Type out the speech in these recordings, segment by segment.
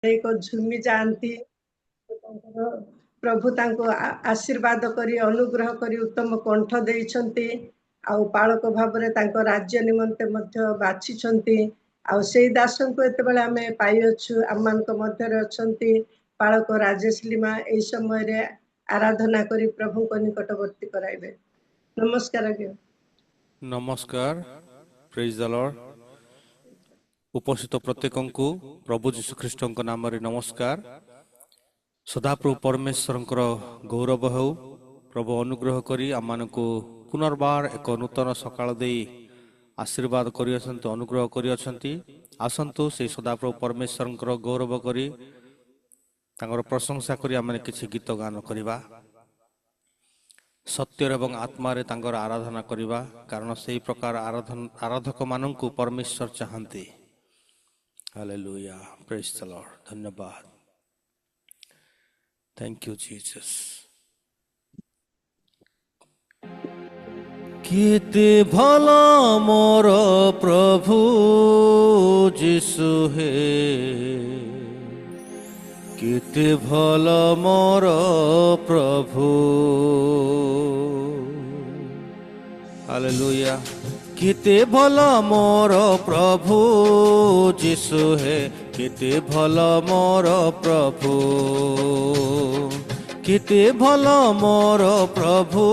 ଏକ ଝୁମି ଯାଆନ୍ତି। ପ୍ରଭୁ ତାଙ୍କୁ ଆଶୀର୍ବାଦ କରି ଅନୁଗ୍ରହ କରି ଉତ୍ତମ କଣ୍ଠ ଦେଇଛନ୍ତି, ଆଉ ପାଳକ ଭାବରେ ତାଙ୍କ ରାଜ୍ୟ ନିମନ୍ତେ ମଧ୍ୟ ବାଛିଛନ୍ତି। ଆଉ ସେଇ ଦାସଙ୍କୁ ଯେତେବେଳେ ଆମେ ପାଇଅଛୁ, ଆମମାନଙ୍କ ମଧ୍ୟରେ ଅଛନ୍ତି ପାଳକ ରାଜେଶ ଲିମା। ଏହି ସମୟରେ ଆରାଧନା କରି ପ୍ରଭୁଙ୍କ ନିକଟବର୍ତ୍ତୀ କରାଇବେ। ନମସ୍କାର ଆଜ୍ଞା। ନମସ୍କାର। ପ୍ରେଜ୍ ଦ ଲର୍ଡ। ଉପସ୍ଥିତ ପ୍ରତ୍ୟେକଙ୍କୁ ପ୍ରଭୁ ଯୀଶୁଖ୍ରୀଷ୍ଟଙ୍କ ନାମରେ ନମସ୍କାର। ସଦାପ୍ରଭୁ ପରମେଶ୍ୱରଙ୍କର ଗୌରବ ହେଉ। ପ୍ରଭୁ ଅନୁଗ୍ରହ କରି ଆମମାନଙ୍କୁ ପୁନର୍ବାର ଏକ ନୂତନ ସକାଳ ଦେଇ ଆଶୀର୍ବାଦ କରିଅଛନ୍ତି, ଅନୁଗ୍ରହ କରିଅଛନ୍ତି। ଆସନ୍ତୁ ସେହି ସଦାପ୍ରଭୁ ପରମେଶ୍ୱରଙ୍କର ଗୌରବ କରି ତାଙ୍କର ପ୍ରଶଂସା କରି ଆମେ କିଛି ଗୀତ ଗାନ କରିବା, ସତ୍ୟରେ ଏବଂ ଆତ୍ମାରେ ତାଙ୍କର ଆରାଧନା କରିବା, କାରଣ ସେହି ପ୍ରକାର ଆରାଧକମାନଙ୍କୁ ପରମେଶ୍ୱର ଚାହାନ୍ତି। ହାଲେଲୁୟା, ପ୍ରେଜ୍ ଦ ଲର୍ଡ। ଧନ୍ୟବାଦ। Thank you, Jesus. କେତେ ଭଲ ମୋର ପ୍ରଭୁ ଯୀଶୁ ହେ, କେତେ ଭଲ ମୋର ପ୍ରଭୁ। ହାଲେଲୁୟା। କେତେ ଭଲ ମୋର ପ୍ରଭୁ ଯୀଶୁ ହେ, କେତେ ଭଲ ମୋର ପ୍ରଭୁ। କେତେ ଭଲ ମୋର ପ୍ରଭୁ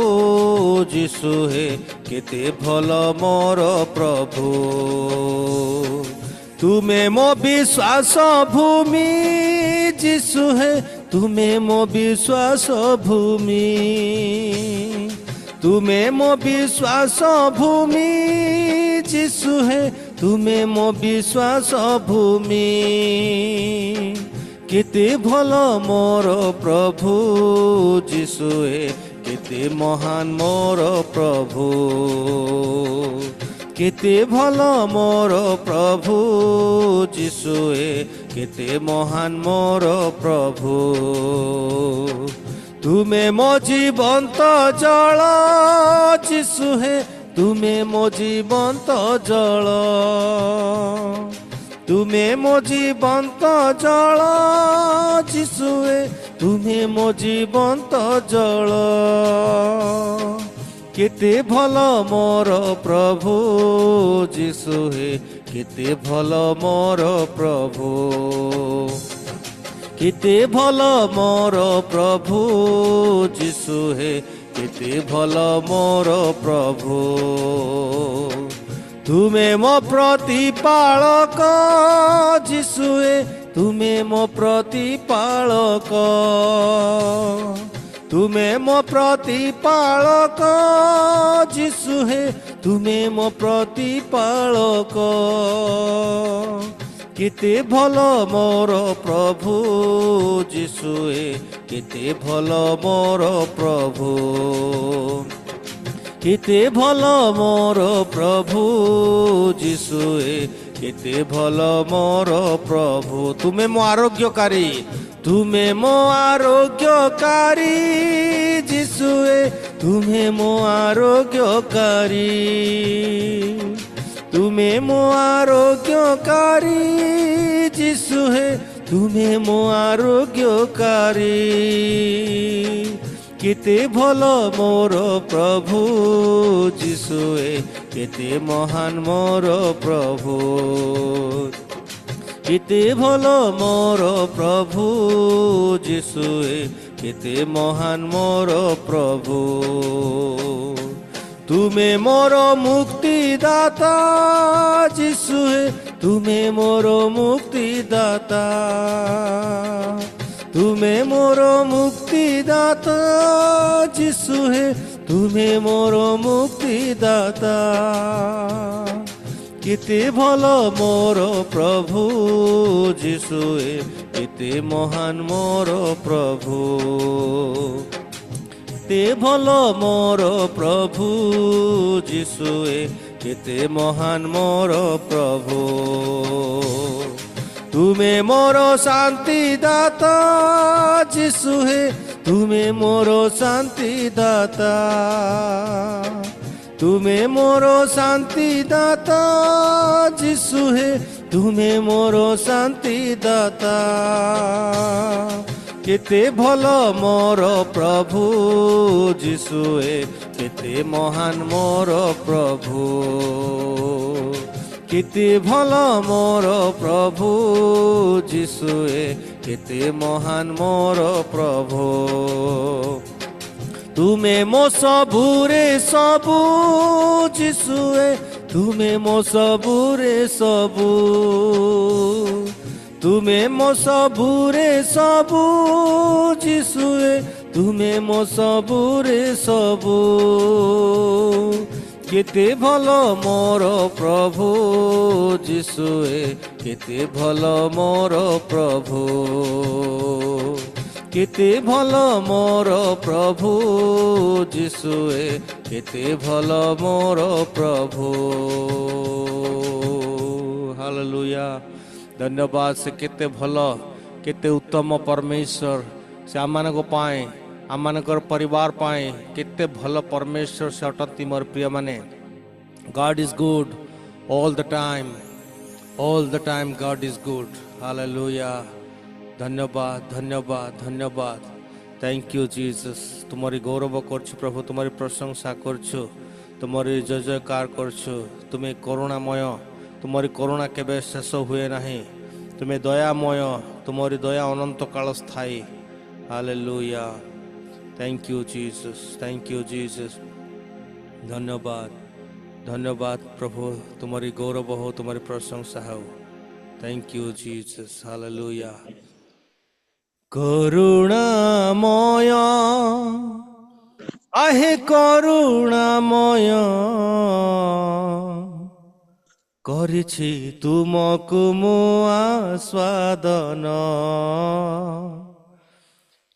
ଯୀଶୁ ହେ, କେତେ ଭଲ ମୋର ପ୍ରଭୁ। ତୁମେ ମୋ ବିଶ୍ୱାସ ଭୂମି ଯୀଶୁ ହେ, ତୁମେ ମୋ ବିଶ୍ୱାସ ଭୂମି। ତୁମେ ମୋ ବିଶ୍ୱାସ ଭୂମି ଯୀଶୁ ହେ, ତୁମେ ମୋ ବିଶ୍ୱାସ ଭୂମି। କେତେ ଭଲ ମୋର ପ୍ରଭୁ ଯୀଶୁ ହେ, କେତେ ମହାନ ମୋର ପ୍ରଭୁ। କେତେ ଭଲ ମୋର ପ୍ରଭୁ ଯୀଶୁ ହେ, କେତେ ମହାନ ମୋର ପ୍ରଭୁ। ତୁମେ ମୋ ଜୀବନ୍ତ ଜଳ ଯୀଶୁ ହେ, ତୁମେ ମୋ ଜୀବନ୍ତ ଜଳ। ତୁମେ ମୋ ଜୀବନ୍ତ ଜଳ ଯୀଶୁ ହେ, ତୁମେ ମୋ ଜୀବନ୍ତ ଜଳ। କେତେ ଭଲ ମୋର ପ୍ରଭୁ ଯୀଶୁ ହେ, କେତେ ଭଲ ମୋର ପ୍ରଭୁ। କେତେ ଭଲ ମୋର ପ୍ରଭୁ ଯୀଶୁ ହେ, କେତେ ଭଲ ମୋର ପ୍ରଭୁ। ତୁମେ ମୋ ପ୍ରତିପାଳକ ଯୀଶୁ ହେ, ତୁମେ ମୋ ପ୍ରତିପାଳକ। ତୁମେ ମୋ ପ୍ରତିପାଳକ ଯୀଶୁ ହେ, ତୁମେ ମୋ ପ୍ରତିପାଳକ। କେତେ ଭଲ ମୋର ପ୍ରଭୁ ଯୀଶୁ ହେ, କେତେ ଭଲ ମୋର ପ୍ରଭୁ। କେତେ ଭଲ ମୋର ପ୍ରଭୁ ଯୀଶୁ ହେ, କେତେ ଭଲ ମୋର ପ୍ରଭୁ। ତୁମେ ମୋ ଆରୋଗ୍ୟକାରୀ, ତୁମେ ମୋ ଆରୋଗ୍ୟକାରୀ ଯୀଶୁ ହେ, ତୁମେ ମୋ ଆରୋଗ୍ୟକାରୀ। ତୁମେ ମୋ ଆରୋଗ୍ୟକାରୀ ଯୀଶୁ ହେ, ତୁମେ ମୋ ଆରୋଗ୍ୟକାରୀ। କେତେ ଭଲ ମୋର ପ୍ରଭୁ ଯୀଶୁ ହେ, କେତେ ମହାନ ମୋର ପ୍ରଭୁ। କେତେ ଭଲ ମୋର ପ୍ରଭୁ ଯୀଶୁ ହେ, କେତେ ମହାନ ମୋର ପ୍ରଭୁ। ତୁମେ ମୋର ମୁକ୍ତିଦାତା ଯୀଶୁ ହେ, ତୁମେ ମୋର ମୁକ୍ତିଦାତା। ତୁମେ ମୋର ମୁକ୍ତିଦାତା ଯୀଶୁ ହେ, ତୁମେ ମୋର ମୁକ୍ତିଦାତା। କେତେ ଭଲ ମୋର ପ୍ରଭୁ ଯୀଶୁ ହେ, କେତେ ମହାନ ମୋର ପ୍ରଭୁ। କେତେ ଭଲ ମୋର ପ୍ରଭୁ ଯୀଶୁ ହେ, କେତେ ମହାନ ମୋର ପ୍ରଭୁ। ତୁମେ ମୋର ଶାନ୍ତିଦାତା ଯୀଶୁ ହେ, ତୁମେ ମୋର ଶାନ୍ତିଦାତା। ତୁମେ ମୋର ଶାନ୍ତିଦାତା ଯୀଶୁ ହେ, ତୁମେ ମୋର ଶାନ୍ତି ଦାତା। କେତେ ଭଲ ମୋର ପ୍ରଭୁ ଯୀଶୁଏ, କେତେ ମହାନ ମୋର ପ୍ରଭୁ। କେତେ ଭଲ ମୋର ପ୍ରଭୁ ଯୀଶୁଏ, କେତେ ମହାନ ମୋର ପ୍ରଭୁ। ତୁମେ ମୋ ସବୁରେ ସବୁ ଯୀଶୁଏ, ତୁମେ ମୋ ସବୁରେ ସବୁ। ତୁମେ ମୋ ସବୁରେ ସବୁ ଯୀଶୁଏ, ତୁମେ ମୋ ସବୁରେ ସବୁ। କେତେ ଭଲ ମୋର ପ୍ରଭୁ ଯୀଶୁଏ, କେତେ ଭଲ ମୋର ପ୍ରଭୁ। କେତେ ଭଲ ମୋର ପ୍ରଭୁ ଯୀଶୁଏ, କେତେ ଭଲ ମୋର ପ୍ରଭୁ। ହାଲେଲୁୟା। ଧନ୍ୟବାଦ। ସେ କେତେ ଭଲ, କେତେ ଉତ୍ତମ ପରମେଶ୍ୱର। ସେ ଆମମାନଙ୍କ ପାଇଁ, ଆମମାନଙ୍କର ପରିବାର ପାଇଁ କେତେ ଭଲ ପରମେଶ୍ୱର ସେ ଅଟନ୍ତି ମୋର ପ୍ରିୟମାନେ। God is good all the time, all the time God is good. Hallelujah. ଧନ୍ୟବାଦ, ଧନ୍ୟବାଦ, ଧନ୍ୟବାଦ। Thank you Jesus. ତୁମରି ଗୌରବ କରୁଛୁ ପ୍ରଭୁ, ତୁମରି ପ୍ରଶଂସା କରୁଛୁ, ତୁମରି ଜୟ ଜୟକାର କରୁଛୁ। ତୁମେ କରୁଣାମୟ, ତୁମରି କରୁଣା କେବେ ଶେଷ ହୁଏ ନାହିଁ। ତୁମେ ଦୟାମୟ, ତୁମରି ଦୟା ଅନନ୍ତ କାଳ ସ୍ଥାୟୀ। Hallelujah. Thank you Jesus, thank you Jesus. ଧନ୍ୟବାଦ, ଧନ୍ୟବାଦ ପ୍ରଭୁ। ତୁମରି ଗୌରବ ହଉ, ତୁମରି ପ୍ରଶଂସା ହଉ। Thank you Jesus. ହାଲେଲୁୟା। କରୁଣାମୟ, आहे କରୁଣାମୟ, କରିଛି ତୁମକୁ ମୁଁ ଆସ୍ୱାଦନ,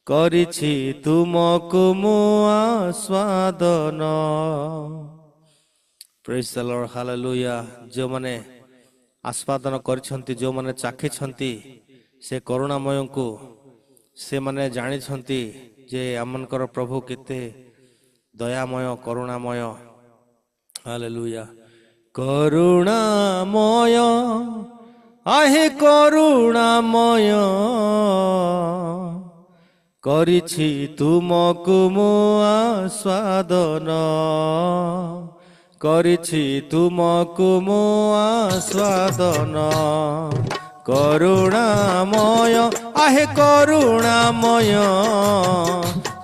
କରିଛି ତୁମକୁ ମୁଁ ଆସ୍ୱାଦନ। ପ୍ରେଜ୍ ଦ ଲର୍ଡ। ହାଲେଲୁୟା। ଯେଉଁମାନେ ଆସ୍ୱାଦନ କରିଛନ୍ତି, ଯେଉଁମାନେ ଚାଖିଛନ୍ତି ସେ କରୁଣାମୟଙ୍କୁ, ସେମାନେ ଜାଣିଛନ୍ତି ଯେ ଆମମାନଙ୍କର ପ୍ରଭୁ କେତେ ଦୟାମୟ, କରୁଣାମୟ। ହାଲେଲୁୟା। କରୁଣାମୟ, आहे କରୁଣାମୟ, କରିଛି ତୁମକୁ ମୁଁ ଆସ୍ୱାଦନ, କରିଛି ତୁମକୁ ମୁଁ ଆସ୍ୱାଦନ। କରୁଣାମୟ, आहे କରୁଣାମୟ,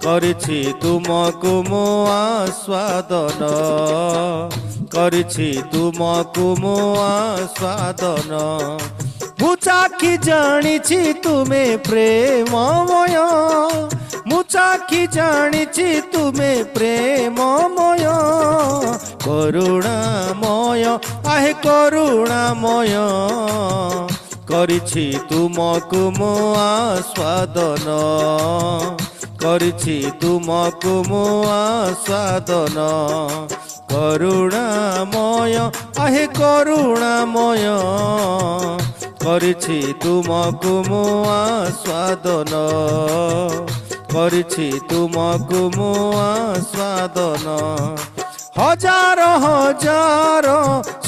କରିଛି ତୁମକୁ ମୁଁ ଆସ୍ୱାଦନ, କରିଛି ତୁମକୁ ମୁଁ ଆସ୍ୱାଦନ। ମୁଁ ଚାଖି ଜାଣିଛି ତୁମେ ପ୍ରେମମୟ, ମୁଁ ଚାଖି ଜାଣିଛି ତୁମେ ପ୍ରେମମୟ। କରୁଣାମୟ, आहे କରୁଣାମୟ, କରିଛି ତୁମକୁ ମୁଁ ଆସ୍ୱାଦନ, କରିଛି ତୁମକୁ ମୁଁ ଆସ୍ୱାଦନ। କରୁଣାମୟ, आहे କରୁଣାମୟ, କରିଛି ତୁମକୁ ମୁଁ ଆସ୍ୱାଦନ, କରିଛି ତୁମକୁ ମୁଁ ଆସ୍ୱାଦନ। ହଜାର ହଜାର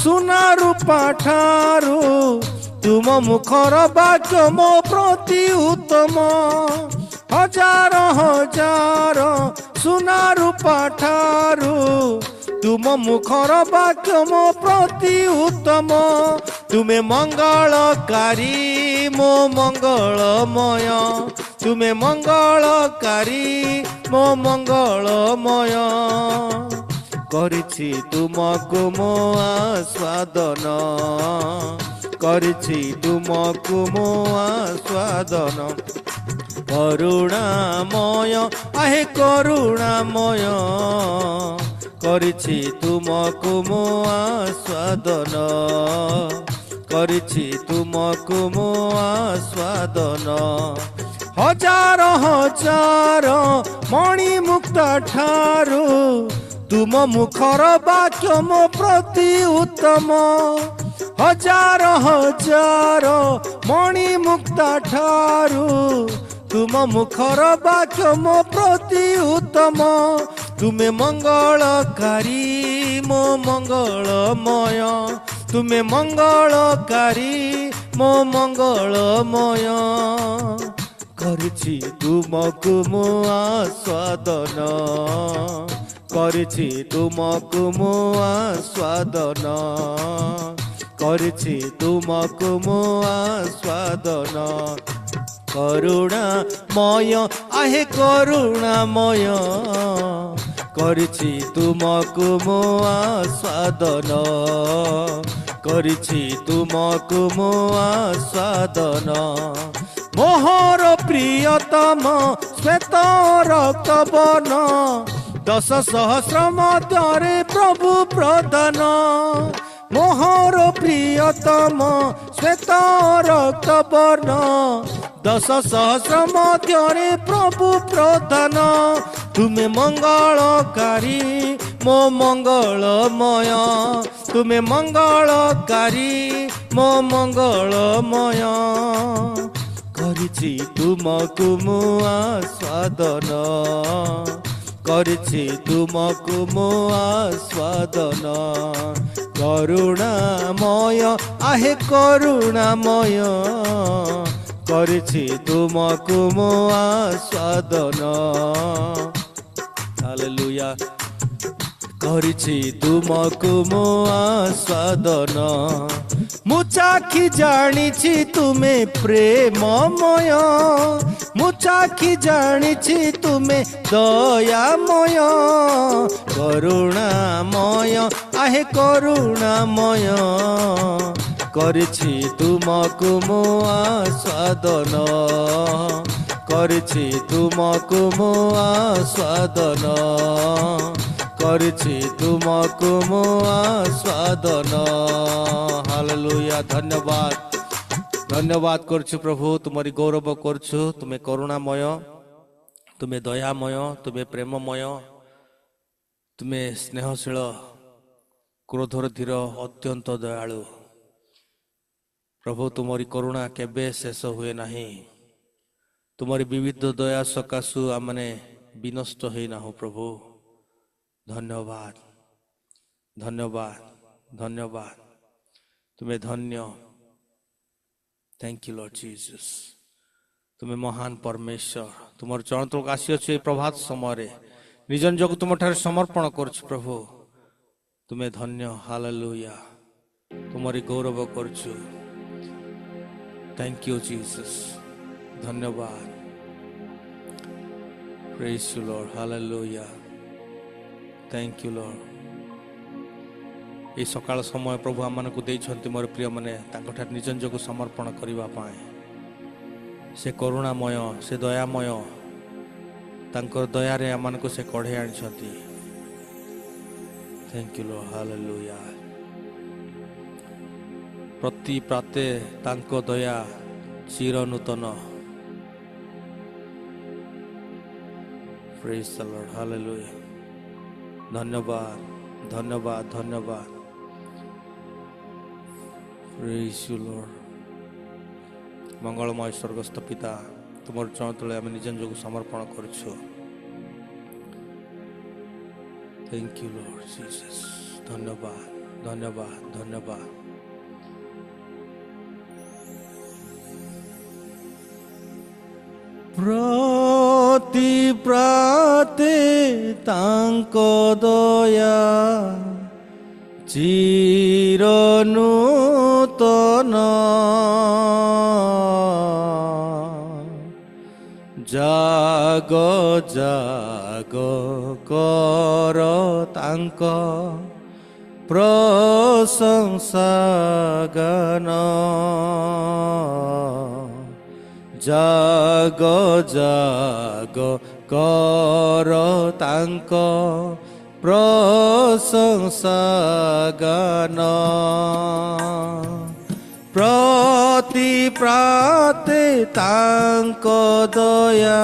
ସୁନା ରୂପା ଠାରୁ ତୁମ ମୁଖର ବାକ୍ୟ ମୋ ପ୍ରତି ଉତ୍ତମ। ହଜାର ହଜାର ସୁନା ରୂପା ଠାରୁ ତୁମ ମୁଖର ବାକ୍ୟ ମୋ ପ୍ରତି ଉତ୍ତମ। ତୁମେ ମଙ୍ଗଳକାରୀ ମୋ ମଙ୍ଗଳମୟ, ତୁମେ ମଙ୍ଗଳକାରୀ ମୋ ମଙ୍ଗଳମୟ। କରିଛି ତୁମକୁ ମୁଁ ଆସ୍ୱାଦନ, କରିଛି ତୁମକୁ ମୁଁ ଆସ୍ୱାଦନ। କରୁଣାମୟ, आहे କରୁଣାମୟ, କରିଛି ତୁମକୁ ମୁଁ ଆସ୍ୱାଦନ, କରିଛି ତୁମକୁ ମୁଁ ଆସ୍ୱାଦନ। ହଜାର ହଜାର ମଣିମୁକ୍ତା ଠାରୁ ତୁମ ମୁଖର ବାକ୍ୟ ମୋ ପ୍ରତି ଉତ୍ତମ। ହଜାର ହଜାର ମଣିମୁକ୍ତା ଠାରୁ ତୁମ ମୁଖର ବାକ୍ୟ ମୋ ପ୍ରତି ଉତ୍ତମ। ତୁମେ ମଙ୍ଗଳକାରୀ ମୋ ମଙ୍ଗଳମୟ, ତୁମେ ମଙ୍ଗଳକାରୀ ମୋ ମଙ୍ଗଳମୟ କରିଛି ତୁମକୁ ମୁଁ ଆସ୍ୱାଦନ କରିଛି ତୁମକୁ ମୁଁ ଆସ୍ୱାଦନ କରିଛି ତୁମକୁ ମୁଁ ଆସ୍ୱାଦନ କରୁଣାମୟ आहे କରୁଣାମୟ କରିଛି ତୁମକୁ ମୁଁ ଆସ୍ୱାଦନ କରିଛି ତୁମକୁ ମୁଁ ଆସ୍ୱାଦନ ମୋହର ପ୍ରିୟତମ ଶ୍ଵେତ ରକ୍ତବର୍ଣ୍ଣ 10,000 ମଧ୍ୟରେ ପ୍ରଭୁ ପ୍ରଦାନ ମୋହର ପ୍ରିୟତମ ଶ୍ଵେତ ରକ୍ତବର୍ଣ୍ଣ 10,000 ମଧ୍ୟରେ ପ୍ରଭୁ ପ୍ରଦାନ ତୁମେ ମଙ୍ଗଳକାରୀ ମୋ ମଙ୍ଗଳମୟ ତୁମେ ମଙ୍ଗଳକାରୀ ମୋ ମଙ୍ଗଳମୟ କରିଛି ତୁମକୁ ମୁଁ ଆସ୍ୱାଦନ କରିଛି ତୁମକୁ ମୁଁ ଆସ୍ୱାଦନ କରୁଣାମୟ आहे କରୁଣାମୟ କରିଛି ତୁମକୁ ମୁଁ ଆସ୍ୱାଦନ ହାଲେଲୁୟା କରିଛି ତୁମକୁ ମୁଁ ଆସ୍ୱାଦନ ମୁଁ ଚାଖି ଜାଣିଛି ତୁମେ ପ୍ରେମମୟ ମୁଁ ଚାଖି ଜାଣିଛି ତୁମେ ଦୟାମୟ କରୁଣାମୟ आहे କରୁଣାମୟ କରିଛି ତୁମକୁ ମୁଁ ଆସ୍ୱାଦନ କରିଛି ତୁମକୁ ମୁଁ ଆସ୍ୱାଦନ କରିଛି ତୁମକୁ ମୁଁ ଆସ୍ୱାଦନ ହାଲେଲୁୟା ଧନ୍ୟବାଦ ଧନ୍ୟବାଦ କରୁଛୁ ପ୍ରଭୁ ତୁମରି ଗୌରବ କରୁଛୁ ତୁମେ କରୁଣାମୟ ତୁମେ ଦୟାମୟ ତୁମେ ପ୍ରେମମୟ ତୁମେ ସ୍ନେହଶୀଳ କ୍ରୋଧର ଧୀର ଅତ୍ୟନ୍ତ ଦୟାଳୁ ପ୍ରଭୁ ତୁମରି କରୁଣା କେବେ ଶେଷ ହୁଏ ନାହିଁ ତୁମରି ବିବିଧ ଦୟା ସକାଶୁ ଆମମାନେ ବିନଷ୍ଟ ହୋଇନାହୁଁ ପ୍ରଭୁ ଧନ୍ୟବାଦ ଧନ୍ୟବାଦ ଧନ୍ୟବାଦ ତୁମେ ଧନ୍ୟ ଥ୍ୟାଙ୍କ ୟୁ ଲର୍ଡ ଜିସସ୍ ତୁମେ ମହାନ ପରମେଶ୍ୱର ତୁମର ଚରଣ ତଳକୁ ଆସିଅଛୁ ଏହି ପ୍ରଭାତ ସମୟରେ ନିଜ ନିଜକୁ ତୁମଠାରେ ସମର୍ପଣ କରୁଛୁ ପ୍ରଭୁ ତୁମେ ଧନ୍ୟ ହାଲେଲୁୟା ତୁମରି ଗୌରବ କରୁଛୁ ଥ୍ୟାଙ୍କ ୟୁ ଜିସସ୍ ଧନ୍ୟବାଦ praise you Lord hallelujah thank you Lord ଏହି ସକାଳ ସମୟ ପ୍ରଭୁ ଆମମାନଙ୍କୁ ଦେଇଛନ୍ତି ମୋର ପ୍ରିୟମାନେ ତାଙ୍କଠାରେ ନିଜ ନିଜକୁ ସମର୍ପଣ କରିବା ପାଇଁ ସେ କରୁଣାମୟ ସେ ଦୟାମୟ ତାଙ୍କର ଦୟାରେ ଆମମାନଙ୍କୁ ସେ କଢ଼େଇ ଆଣିଛନ୍ତି ଥ୍ୟାଙ୍କ ୟୁ ଲର୍ଡ ହାଲେଲୁୟା ପ୍ରତି ପ୍ରାତେ ତାଙ୍କ ଦୟା ଚିର ନୂତନ ପ୍ରେଜ୍ ଦ ଲର୍ଡ ହାଲେଲୁୟା ଧନ୍ୟବାଦ ଧନ୍ୟବାଦ ଧନ୍ୟବାଦ ପ୍ରେଜ୍ ୟୁ ଲର୍ଡ ମଙ୍ଗଳମୟ ସ୍ୱର୍ଗସ୍ଥ ପିତା ତୁମର ଚରଣ ତଳେ ଆମେ ନିଜ ନିଜକୁ ସମର୍ପଣ କରୁଛୁ ଥ୍ୟାଙ୍କ ୟୁ ଲର୍ଡ ଜିସସ୍ ଧନ୍ୟବାଦ ଧନ୍ୟବାଦ ଧନ୍ୟବାଦ ପ୍ରତି ପ୍ରାତେ ତାଙ୍କ ଦୟା ଚିର ନୂତନ ଜାଗ ଜାଗ କର ତାଙ୍କ ପ୍ରଶଂସା ଗାନ ଜାଗ ଜାଗ କର ତାଙ୍କ ପ୍ରଶଂସା ଗାନ ପ୍ରତି ପ୍ରାତେ ତାଙ୍କ ଦୟା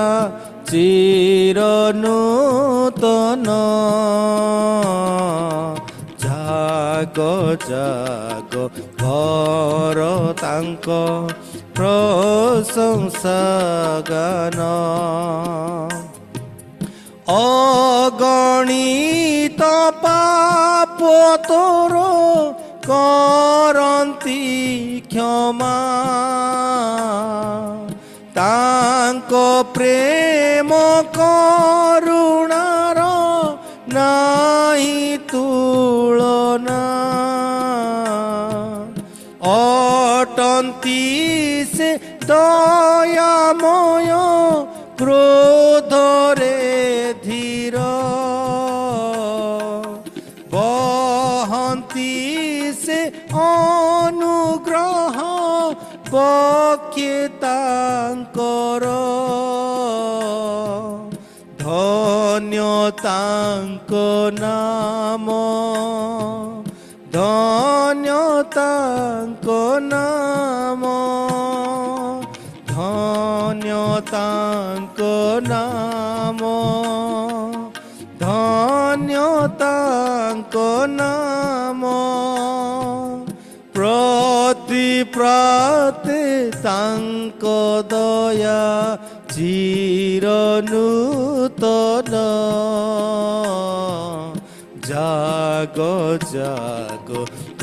ଚିର ନୂତନ ଜାଗ ଜାଗ କର ତାଙ୍କ ପ୍ରଶଂସା ଗାନ ଅଗଣିତ ପାପ ତୋର କରନ୍ତି କ୍ଷମା ତାଙ୍କ ପ୍ରେମ କରୁଣାର ନାହିଁ ତୁଳନା ଅଟନ୍ତି ସେ ଦୟାମୟ କ୍ରୋଧରେ ଧୀର ବହନ୍ତି ସେ ଅନୁଗ୍ରହ ପକ୍ଷେ ତାଙ୍କର ଧନ୍ୟ ତାଙ୍କ ନାମ ଧନ୍ୟ ତାଙ୍କ ନାମ ଧନ୍ୟ ତାଙ୍କ ନାମ ଧନ୍ୟ ତାଙ୍କ ନାମ ପ୍ରତି ପ୍ରାତେ ତାଙ୍କ ଦୟା ଚିର ନୂତନ ଜାଗ ଜାଗ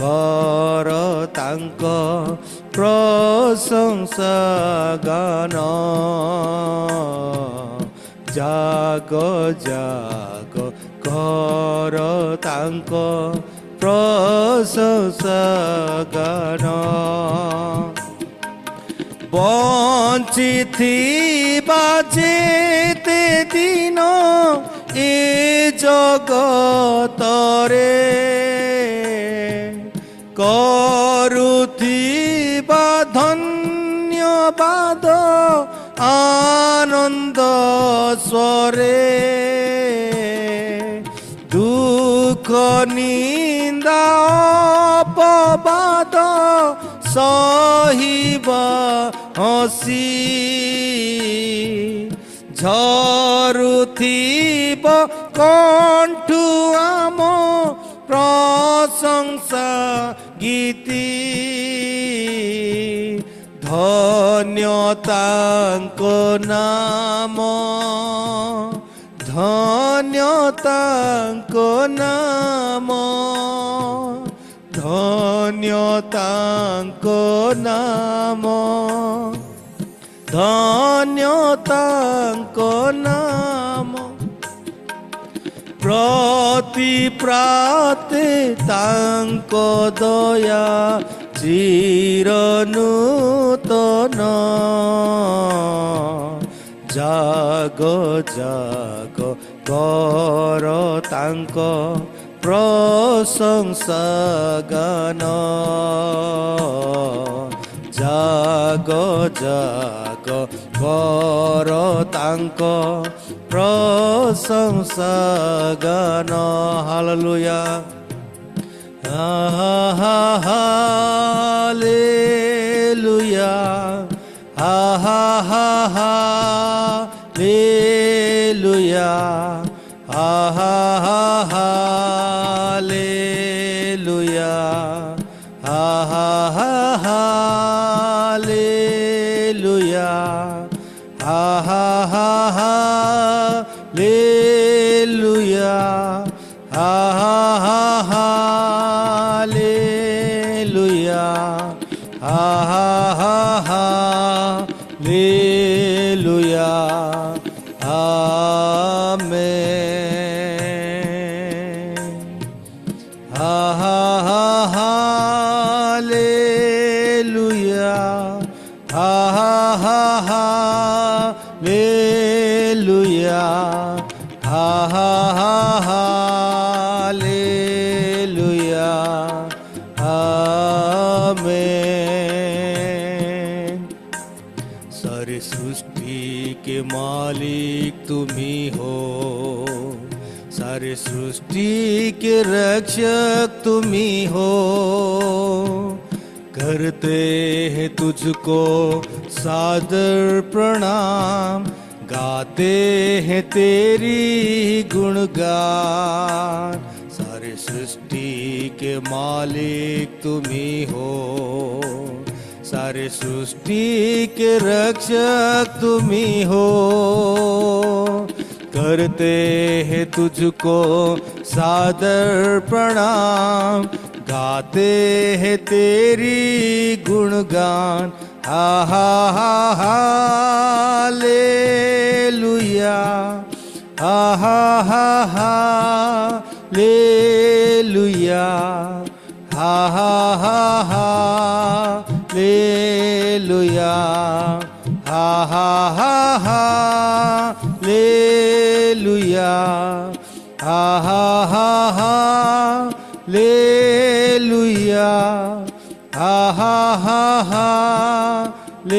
କର ତାଙ୍କ ପ୍ରଶଂସା ଗାନ ଜାଗ ଜାଗ କର ତାଙ୍କ ପ୍ରଶଂସା ଗାନ ବଞ୍ଚିଥିବା ଯେତେ ଦିନ ଏ ଜଗତରେ କରୁଥିବା ଧନ୍ୟବାଦ ଆନନ୍ଦ ସ୍ୱରେ ଦୁଃଖ ନିନ୍ଦା ଅପବାଦ ସହିବ ହସି ଝରୁଥିବ କଣ୍ଠୁ ଆମ ପ୍ରଶଂସା ଗୀତି ଧନ୍ୟ ତାଙ୍କ ନାମ ଧନ୍ୟ ତାଙ୍କ ନାମ ଧନ୍ୟ ତାଙ୍କ ନାମ ଧନ୍ୟ ତାଙ୍କ ନାମ ପ୍ରତି ପ୍ରାତେ ତାଙ୍କ ଦୟା ଚିର ନୂତନ ଜାଗ ଜାଗ କର ତାଙ୍କ ପ୍ରଶଂସା ଗାନ ଜାଗ ଜାଗ କର ତାଙ୍କ ପ୍ରଶଂସା ଗାନ hallelujah hallelujah hallelujah hallelujah hallelujah hallelujah hallelujah hallelujah Hallelujah, hallelujah, hallelujah, amen. सारी सृष्टि के मालिक तुम्ही हो, सारे सृष्टि के रक्षक तुम्ही हो, करते हैं तुझको सादर प्रणाम, गाते हैं तेरी गुणगान। सारे सृष्टि के मालिक तुम्ही हो, सारे सृष्टि के रक्षक तुम्ही हो, करते हैं तुझको सादर प्रणाम, गाते हैं तेरी गुणगान, हा हा हा हालेलुया, हा हा हा हालेलुया, हा हा हा हालेलुया, हा हा हा हालेलुया, हा हा हा हालेलुया, हा हा हा हालेलुया,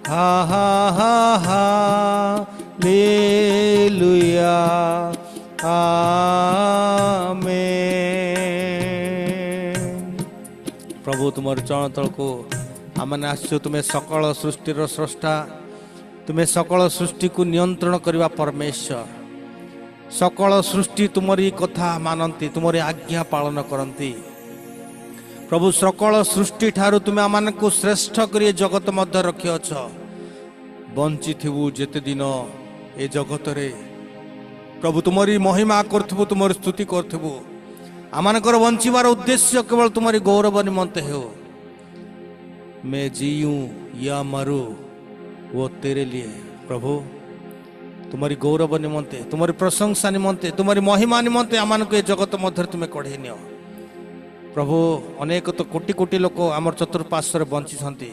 हा हा हा हालेलुया, आमेन। प्रभु तुमर चरण तलको आमने आसु, तुम्हें सकल सृष्टिर स्रष्टा, तुम्हें सकल सृष्टि को नियंत्रण करवा परमेश्वर। सकल सृष्टि तुमरी कथा मानती, तुमरी आज्ञा पालन करती। प्रभु सकल सृष्टि ठारू तुम्हें आम को श्रेष्ठ कर जगत मध्य रखिअछ। बंची थिबु जेते दिन ए जगत रे प्रभु तुमरी महिमा करथबु, तुमरी स्तुति करथबु। आमानकर बंचिबार उद्देश्य केवल तुम्हारी गौरव निमंते हो। मैं जीऊं या मरूं वो तेरे लिए। प्रभु तुम्हारी गौरव निमंते, तुम्हारी प्रशंसा निमंते, तुम्हारी महिमा निमंते आमान को जगत मध्य तुम्हें कढ़े नियो। प्रभु अनेक तो कोटि कोटि लोक आमर चतुर्पार्श्वर बंची छंती,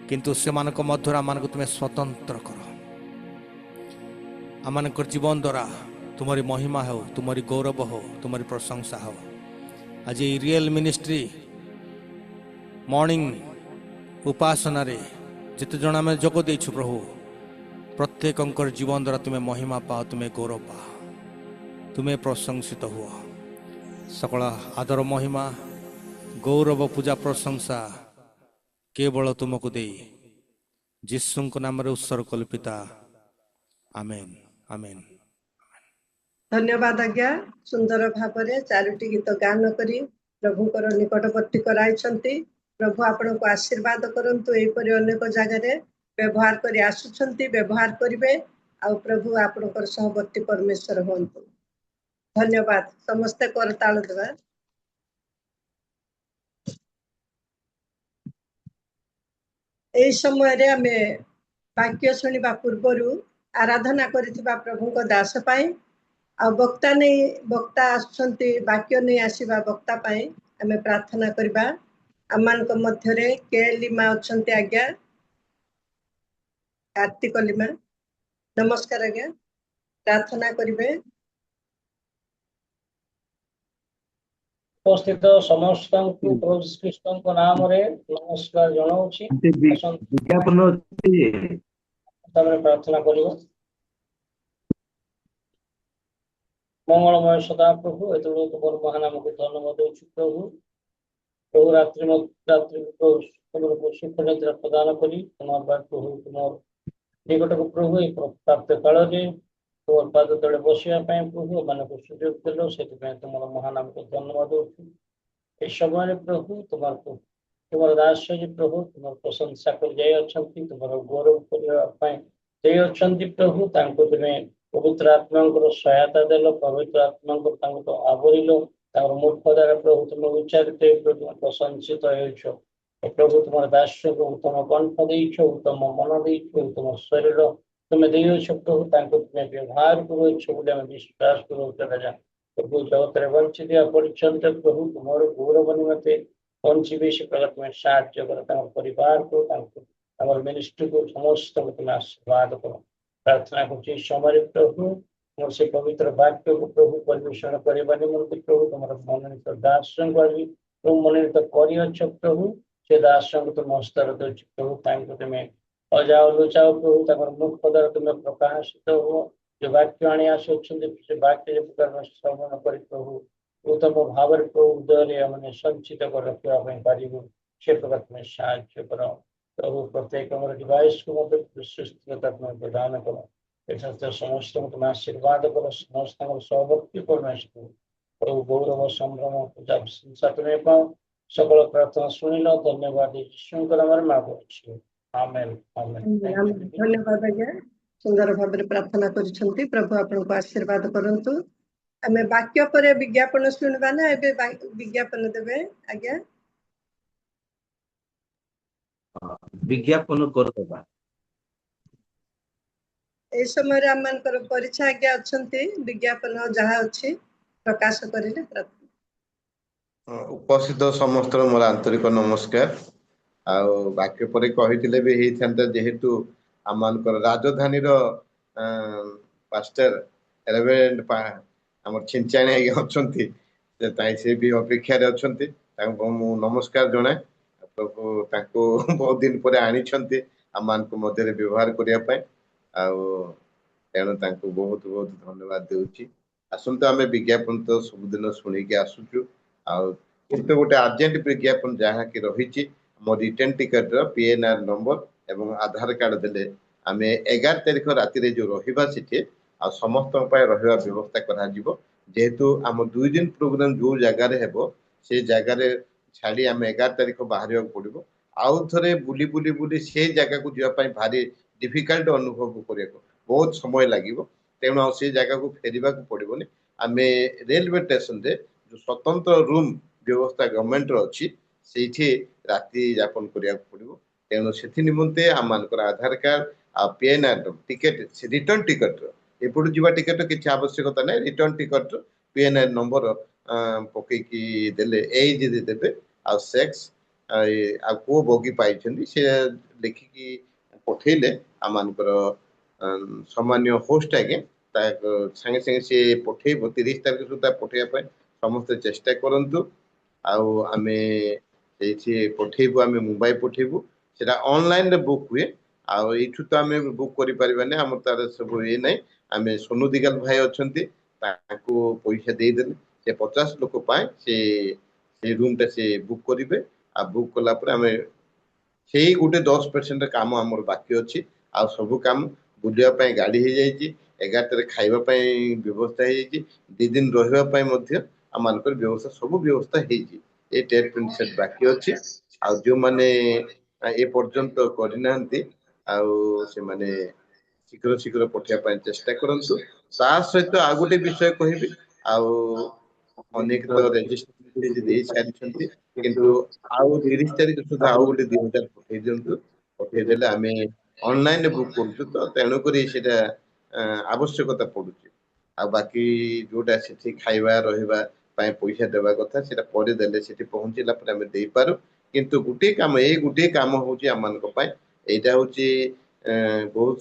किंतु से मानक मध्य आमान को तुम्हें स्वतंत्र कर। आमानकर जीवन द्वारा तुम्हारी महिमा हो, तुम्हारी गौरव हो, तुम्हारी प्रशंसा हो। आज ये रियल मिनिस्ट्री मॉर्निंग उपासना रे जिते जन आम जोग देछु प्रभु, प्रत्येक जीवन द्वारा तुम्हें महिमा पाओ, तुम्हें गौरव पाओ, तुम्हें प्रशंसित हुआ। सकल आदर महिमा गौरव पूजा प्रशंसा केवल तुमको दे जीसु नाम रे उत्सर्ग कलु पिता, आमेन आमेन। धन्यवाद आज्ञा। सुंदर भावरे चारोटी गीत गान करी प्रभुकर निकटवर्ती कराइछंती। प्रभु आपण को आशीर्वाद करंतु, एपरि अनेक जगह व्यवहार करी आसुछंती, व्यवहार करिवे। आ प्रभु आपणकर सहवर्ती परमेश्वर होंतु। धन्यवाद। समस्ते करताल देवा। एई समय रे हमें वाक्य शुणिबा पूर्वरु आराधना करिथिबा प्रभुको दास पाई आ वक्ता नहीं, वक्ता आसुछंती वाक्य नहीं आसीबा वक्ता पाई हमें प्रार्थना करिबा। आमान को मध्य रे के लिमा अछंती आज्ञा, कार्तिक लिमा। नमस्कार आज्ञा, प्रार्थना करिवे। उपस्थित समस्त प्रभु श्रीकृष्ण नाम रे नमस्कार जनाऊँची। विज्ञापन प्रार्थना करियो। मंगलमय सदा प्रभु, एतलो तुमर महानाम को धन्यवाद देछु प्रभु। प्रभु रात्रि प्रभु तुमको सुख निद्रा प्रदान करी तुमार बात प्रभु तुमर निकट को प्रभु प्राप्त काल रे तुमर पाद तले बसिया प्रभु मान को सुयोग देलो, से तुमर महानाम को धन्यवाद देछु। ए समय प्रभु तुमर दास जी प्रभु तुमर प्रशंसा कर जाय अछंती, तुमर गौरव करबा पई जाय अछंती प्रभु। तांको तुमे पवित्र आत्मा को सहायता देलो, पवित्र आत्मा को तांको तो आवरिलो, तार मुख द्वारा प्रभु तुम उच्चारित प्रभु प्रशंसित होइछो। प्रभु तुमर दास को उत्तम कंठ देइछो, उत्तम मन देइछो, उत्तम शरीर तुमे देइछो प्रभु। तांको तुमे व्यवहार करोइछो बोले हम विश्वास करू राजा। प्रभु जगत रे वंचित परिचंत प्रभु तुमर गौरव निमते वंची बेसी प्रगत में साहाय्य कर, तार परिवार को तार मिनिस्ट्री को समस्त को तुम आशीर्वाद करो। प्रार्थना करछि समय प्रभु मोर से पवित्र वाक्य को प्रभु परिवेषण करबा निमंते प्रभु तुमर मनोनीत दास को भी तुम मनोनीत करियछ प्रभु। से दास को तुम हस्तर देछ प्रभु, तांको तुमे अजाओ लुचाओ प्रभु, ताकर मुख द्वारा तुम प्रकाशित हो। जो वाक्य आनी आसुछंती से वाक्य प्रकार श्रवण करी प्रभु उत्तम भाव प्रभु हृदय हमने संचित कर रखा पारिबु, से प्रकार तुम साहाय्य करो प्रभु। प्रत्येक डिवाइस को सुस्थिरता तुम प्रदान करो। समस्त तुम आशीर्वाद करो, समस्त सहवर्ती परमेश्वर प्रभु गौरव संभ्रम पूजा प्रशंसा तुम्हें पाओ। सकल प्रार्थना सुनिल, धन्यवाद यीशु नाम रे मांगु छी, आमेन आमेन। धन्यवाद आज्ञा। सुंदर भाव प्रार्थना करिछंती। प्रभु आपन को आशीर्वाद करंतु। आमे वाक्य पर विज्ञापन सुनबा ना एबे विज्ञापन देबे आज्ञा विज्ञापन करदेबा ए समय रे आमान कर परीक्षा आज्ञा अछंती विज्ञापन जहा अछि प्रकाश करिले प्रार्थना उपस्थित समस्त मोर आंतरिक नमस्कार आउ बाक्य पर कहिथिले भी हेइथांता जेहेतु आमानकर राजधानी रो पास्टर रेवेरेंड हमर छिंचाणी अछंती जे ताई से भी अपेक्षा रे अछंती तांको मु नमस्कार जणाए प्रभु तांको बहुत दिन पर आनी छंती आमानको मध्य रे व्यवहार करिया पय आउ तेणु तांको बहुत बहुत धन्यवाद देउची आसंता आमे विज्ञापन तो सब दिन सुनी के आसुचु आउ किंतु गोटे अर्जेंट विज्ञापन जहाँ कि रही मो रिटर्न टिकट पीएनआर नंबर एवं आधार कार्ड देले आमे 11 तारिख राति रे जो रहिबा सिटे आ समस्त उपाय रहिबा व्यवस्था करा जिवो जेहेतु आम 2 दिन प्रोग्राम जो जगह रे हेबो से जगह रे छाड़ी आमे 11 तारिख बाहर पड़ो आउ थे बुली बुली बुली से जगह को जीवाई भारी डिफिकल्ट अनुभव करिया बहुत समय लगे तेणु आ से जगह को फेरवा पड़ोनी आम रेलवे स्टेशन रे जो स्वतंत्र रूम व्यवस्था गवर्नमेंट अच्छी से राति यापन करिया पड़ो तेणु से निमंते आम आधार कार्ड आ पीएनआर टिकेट रिटर्न टिकट एपटू जीवा टिकेट किसी आवश्यकता ना रिटर्न टिकट पीएनआर नंबर पकईकी देले एज देवे आ सेक्स आ को बगी पाई से लिखिकी पठेले आमर सामान्य होस्ट आगे संगे संगे सी पठेब 30 तारिख सुधा पठेबा समस्त चेष्टा करंतु आउ आमे पठेबू आमे मोबाइल पठेबू सेटा ऑनलाइन रे बुक हुए आउ एठू तो आमे बुक करि परिबाने हमर तार सब ए नै आमे सोनू दिगल भाई अछंती ताको पैसा दे देले से 50 लोक पाए से रूम टा से बुक करिवे आ बुक कला पर आमे सेही गुटे 10% काम हमर बाकी अछि आ सब काम बुलिया पय गाड़ी हे जाईची 11 तारे खाइबा पय व्यवस्था हे जाईची 2 दिन रहिबा पय मध्य आमानकर व्यवस्था सब व्यवस्था हेची ए टेट प्रिंट सेट बाकी अछि आ जो माने ए पर्यंत करिनांती आउ से माने शीघ्र शीघ्र पठिया पय चेष्टा करंतु सा सहित आ गुटे विषय कहिबी आउ अनेक तो रेजिस्ट्रेशन दे सारी छंती किंतु आउ 30 तारिख सुधा आउ गुटे 2000 पठेइ दियंतु पठेइ देले आमे ऑनलाइन बुक करछु तो तेणु करी सेटा आवश्यकता पडुची आ बाकी जोटा सेठी खाइबा रहिबा पय पैसा देबा कथा सेटा परे देले सेठी पहुंचीला पर आमे देई पारु किंतु गुटे काम होची आमानक पय एटा होची बहुत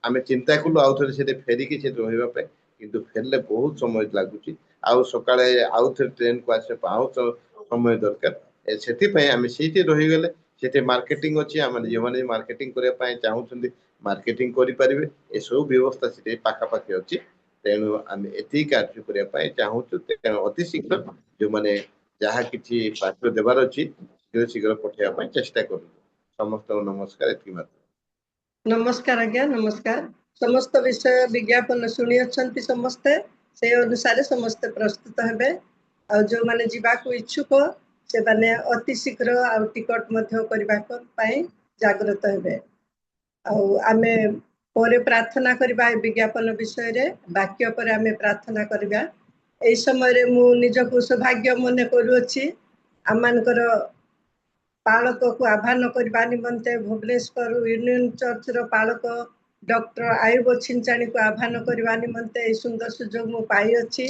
आमे चिंता कलु आउ थरे सेठी फेरिकी सेठी रहिबा पय किंतु फेरले बहुत समय लागुची आउ सकाळे आउ थरे ट्रेन को आसे पाउच समय दरकार सेठी पय आमे सेठी रहि गेले सेठी मार्केटिंग अछि आमे जेमाने मार्केटिंग करे पय चाहू छथि मार्केटिंग करि परिबे ए सब व्यवस्था सेठी पाखा पाखी अछि तेणु आमे एति कार्य करे पय चाहू तेणु अति शीघ्र जो माने जहा किछि पात्र देबार अछि शीघ्र शीघ्र पठेया पय चेष्टा करू समस्त नमस्कार एति मात्र नमस्कार आज्ञा नमस्कार समस्त विषय विज्ञापन सुनी अछंती समस्ते से अनुसार समस्त प्रस्तुत हेबे आ जो माने जीवा को इच्छुक से माने अति शीघ्र आ टिकट मध्य करबा पय जागृत हेबे आमे परे प्रार्थना करबा विज्ञापन विषय रे वाक्य पर आमे प्रार्थना करबा एई समय रे मु निजको सौभाग्य मने करूअछि आमानकर पालक को आह्वान करबा निमंते भुवनेश्वर यूनियन चर्च रो पालक डॉक्टर आयुब छिंचाणी को आह्वान करबा निमंते ए सुंदर सुजोग मु पाई अछि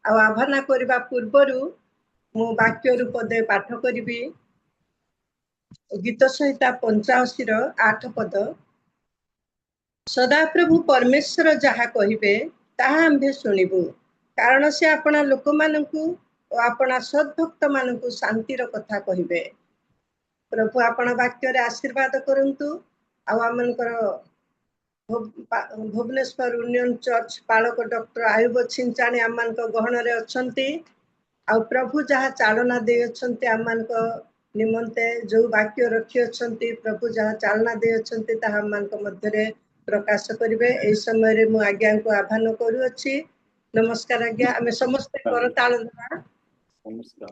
आ आह्वान करबा पूर्वरु मु वाक्य रूप दे पाठ करबी गीत संहिता 85 रो 8 पद सदाप्रभु परमेश्वर जहा कहिबे ताहा आम्भे शुणिबु कारण से अपना लोक मानकु और अपना सद्भक्त मानकु शांतिर कथा कहिबे प्रभु आपण वाक्य रे आशीर्वाद करंतु आ आमनकर भुवनेश्वर यूनियन चर्च पालक डॉक्टर आयुब छिंचाणी आमनक गहन रे अछंती आ प्रभु जहा चालना दे अछंती आमनक निमंते जो वाक्य रखी अछंती प्रभु जहा चालना दे अछंती ताहा आमनक मध्य रे प्रकाश करिवे एई समय रे मु आज्ञा को आह्वान करूअछि नमस्कार आज्ञा आमे समस्त करताल देबा नमस्कार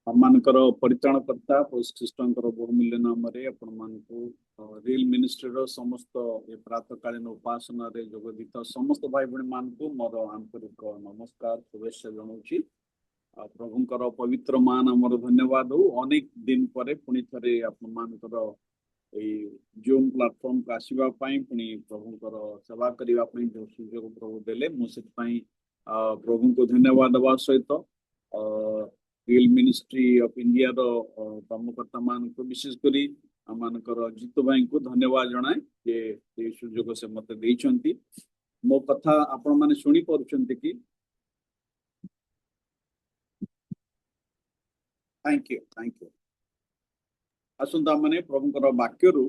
आमମାନଙ୍କର ପରିତ୍ରାଣକର୍ତ୍ତା ଖ୍ରୀଷ୍ଟଙ୍କର ବହୁମୂଲ୍ୟ ନାମରେ ଆପଣମାନଙ୍କୁ ରିଲ୍ ମିନିଷ୍ଟ୍ରିର ସମସ୍ତ ଏ ପ୍ରାତଃକାଳୀନ ଉପାସନାରେ ଯୋଗ ଦେଇଥିବା ସମସ୍ତ ଭାଇ ଭଉଣୀମାନଙ୍କୁ ମୋର ଆନ୍ତରିକ ନମସ୍କାର ଶୁଭେଚ୍ଛା ଜଣାଉଛି। ପ୍ରଭୁଙ୍କର ପବିତ୍ର ମା ନାମର ଧନ୍ୟବାଦ ହଉ। ଅନେକ ଦିନ ପରେ ପୁଣି ଥରେ ଆପଣମାନଙ୍କର ଏଇ ଜୁମ୍ ପ୍ଲାଟଫର୍ମକୁ ଆସିବା ପାଇଁ ପୁଣି ପ୍ରଭୁଙ୍କର ସେବା କରିବା ପାଇଁ ଯେଉଁ ସୁଯୋଗ ପ୍ରଭୁ ଦେଲେ ମୁଁ ସେଥିପାଇଁ ପ୍ରଭୁଙ୍କୁ ଧନ୍ୟବାଦ ଦେବା ସହିତ ରିଲ୍ ମିନିଷ୍ଟ୍ରି ଅଫ୍ ଇଣ୍ଡିଆର କର୍ମକର୍ତ୍ତା ମାନଙ୍କୁ ବିଶେଷ କରି ଆମମାନଙ୍କର ଜିତୁ ଭାଇଙ୍କୁ ଧନ୍ୟବାଦ ଜଣାଏ ଯେ ଏ ସୁଯୋଗ ସେ ମତେ ଦେଇଛନ୍ତି। ମୋ କଥା ଆପଣମାନେ ଶୁଣି ପାରୁଛନ୍ତି କି? Thank you. ଆସନ୍ତୁ ଆମେ ପ୍ରଭୁଙ୍କର ବାକ୍ୟରୁ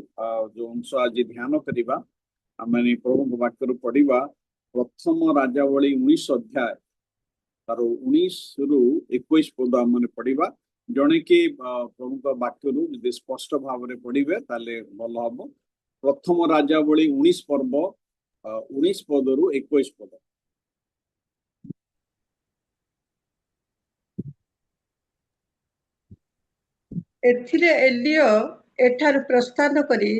ଯୋଉ ଅଂଶ ଆଜି ଧ୍ୟାନ କରିବା, ଆମେ ପ୍ରଭୁଙ୍କ ବାକ୍ୟରୁ ପଢିବା ପ୍ରଥମ ରାଜାବଳୀ 19 ଅଧ୍ୟାୟ ତାର 19 ରୁ 21 ପଦ ଆମେ ପଢିବା। ଜଣେ କି ପ୍ରଭୁଙ୍କ ବାକ୍ୟରୁ ଯଦି ସ୍ପଷ୍ଟ ଭାବରେ ପଢିବେ ତାହେଲେ ଭଲ ହବ। ପ୍ରଥମ ରାଜାବଳୀ 19 ପର୍ବ 19 ପଦରୁ 21 ପଦ। ଏଥିରେ ଏଲିଓ ଏଠାରୁ ପ୍ରସ୍ଥାନ କରି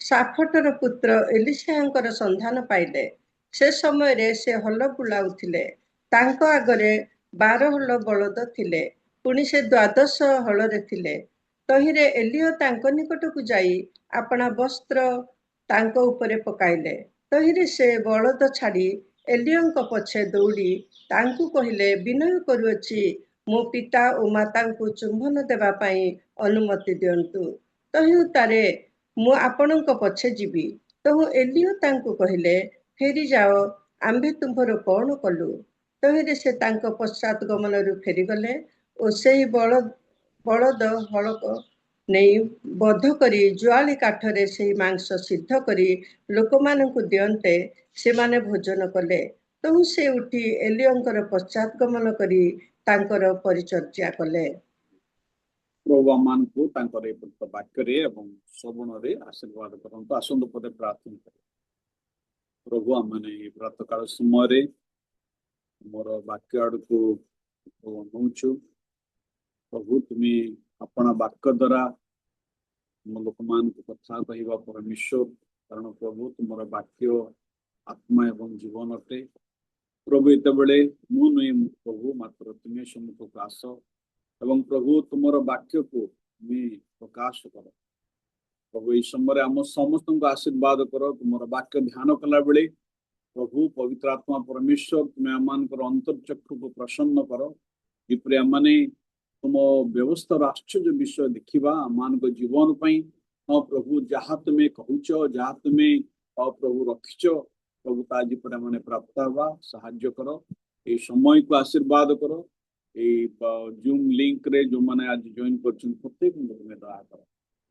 ସାଫଟର ପୁତ୍ର ଏଲିଶାଙ୍କର ସନ୍ଧାନ ପାଇଲେ। ସେ ସମୟରେ ସେ ହଳ ବୁଲାଉଥିଲେ। ତାଙ୍କ ଆଗରେ 12 ହଳ ବଳଦ ଥିଲେ, ପୁଣି ସେ 12 ହଳରେ ଥିଲେ। ତହିଁରେ ଏଲିଓ ତାଙ୍କ ନିକଟକୁ ଯାଇ ଆପଣା ବସ୍ତ୍ର ତାଙ୍କ ଉପରେ ପକାଇଲେ। ତହିଁରେ ସେ ବଳଦ ଛାଡ଼ି ଏଲିଓଙ୍କ ପଛେ ଦୌଡ଼ି ତାଙ୍କୁ କହିଲେ, ବିନୟ କରୁଅଛି ମୋ ପିତା ଓ ମାତାଙ୍କୁ ଚୁମ୍ବନ ଦେବା ପାଇଁ ଅନୁମତି ଦିଅନ୍ତୁ। ତହୁତାରେ ମୁଁ ଆପଣଙ୍କ ପଛେ ଯିବି। ତହୁ ଏଲିଓ ତାଙ୍କୁ କହିଲେ, ଫେରି ଯାଅ, ଆମ୍ଭେ ତୁମ୍ଭର କଣ କଲୁ? ତହିଁରେ ସେ ତାଙ୍କ ପଶ୍ଚାତ ଗମନରୁ ଫେରିଗଲେ ଓ ସେହି ବଳଦ ହଳକ ନେଇ ବଧ କରି ଜୁଆଳି କାଠରେ ସେହି ମାଂସ ସିଦ୍ଧ କରି ଲୋକମାନଙ୍କୁ ଦିଅନ୍ତେ ସେମାନେ ଭୋଜନ କଲେ। ତହୁ ସେ ଉଠି ଏଲିଓଙ୍କର ପଶ୍ଚାତ ଗମନ କରି ତାଙ୍କର ପରିଚର୍ୟା କଲେ। ପ୍ରଭୁ ଆମମାନଙ୍କୁ ତାଙ୍କର ଏ ବାକ୍ୟରେ ଏବଂ ଶ୍ରବଣରେ ଆଶୀର୍ବାଦ କରନ୍ତୁ। ଆସନ୍ତୁ ପଦେ ପ୍ରାର୍ଥନା କରିବା। ପ୍ରଭୁ ଆମମାନେ ଏ ପ୍ରାତଃକାଳ ସମୟରେ ମୋର ବାକ୍ୟ ଆଡକୁ ନଉଛୁ। ପ୍ରଭୁ ତୁମେ ଆପଣା ବାକ୍ୟ ଦ୍ୱାରା ଆମ ଲୋକମାନଙ୍କୁ କଥା କହିବା ପରମେଶ୍ୱର, କାରଣ ପ୍ରଭୁ ତୁମର ବାକ୍ୟ ଆତ୍ମା ଏବଂ ଜୀବନ ଅଟେ। ପ୍ରଭୁ ଏତେବେଳେ ମୁଁ ନୁହେଁ ପ୍ରଭୁ, ମାତ୍ର ତୁମେ ସମ୍ମୁଖକୁ ଆସ ଏବଂ ପ୍ରଭୁ ତୁମର ବାକ୍ୟକୁ ତୁମେ ପ୍ରକାଶ କର। ପ୍ରଭୁ ଏଇ ସମୟରେ ଆମ ସମସ୍ତଙ୍କୁ ଆଶୀର୍ବାଦ କର। ତୁମର ବାକ୍ୟ ଧ୍ୟାନ କଲା ବେଳେ ପ୍ରଭୁ ପବିତ୍ର ଆତ୍ମା ପରମେଶ୍ୱର ତୁମେ ଆମମାନଙ୍କର ଅନ୍ତର୍ଚକ୍ଷୁକୁ ପ୍ରସନ୍ନ କର, ଯେପରି ଆମମାନେ ତୁମ ବ୍ୟବସ୍ଥାର ଆଶ୍ଚର୍ଯ୍ୟ ବିଷୟ ଦେଖିବା ଆମମାନଙ୍କ ଜୀବନ ପାଇଁ। ହଁ ପ୍ରଭୁ, ଯାହା ତୁମେ କହୁଛ, ଯାହା ତୁମେ ପ୍ରଭୁ ରଖିଛ, ପ୍ରଭୁ ତା ଯେପରି ଆମେ ପ୍ରାପ୍ତ ହେବା ସାହାଯ୍ୟ କର। ଏଇ ସମୟକୁ ଆଶୀର୍ବାଦ କର। এই জুম লিঙ্করে ଯୋଉମାନେ ଆଜି ଜଏନ୍ କରିଛନ୍ତି ପ୍ରତ୍ୟେକଙ୍କୁ ତୁମେ ଦୟା କର।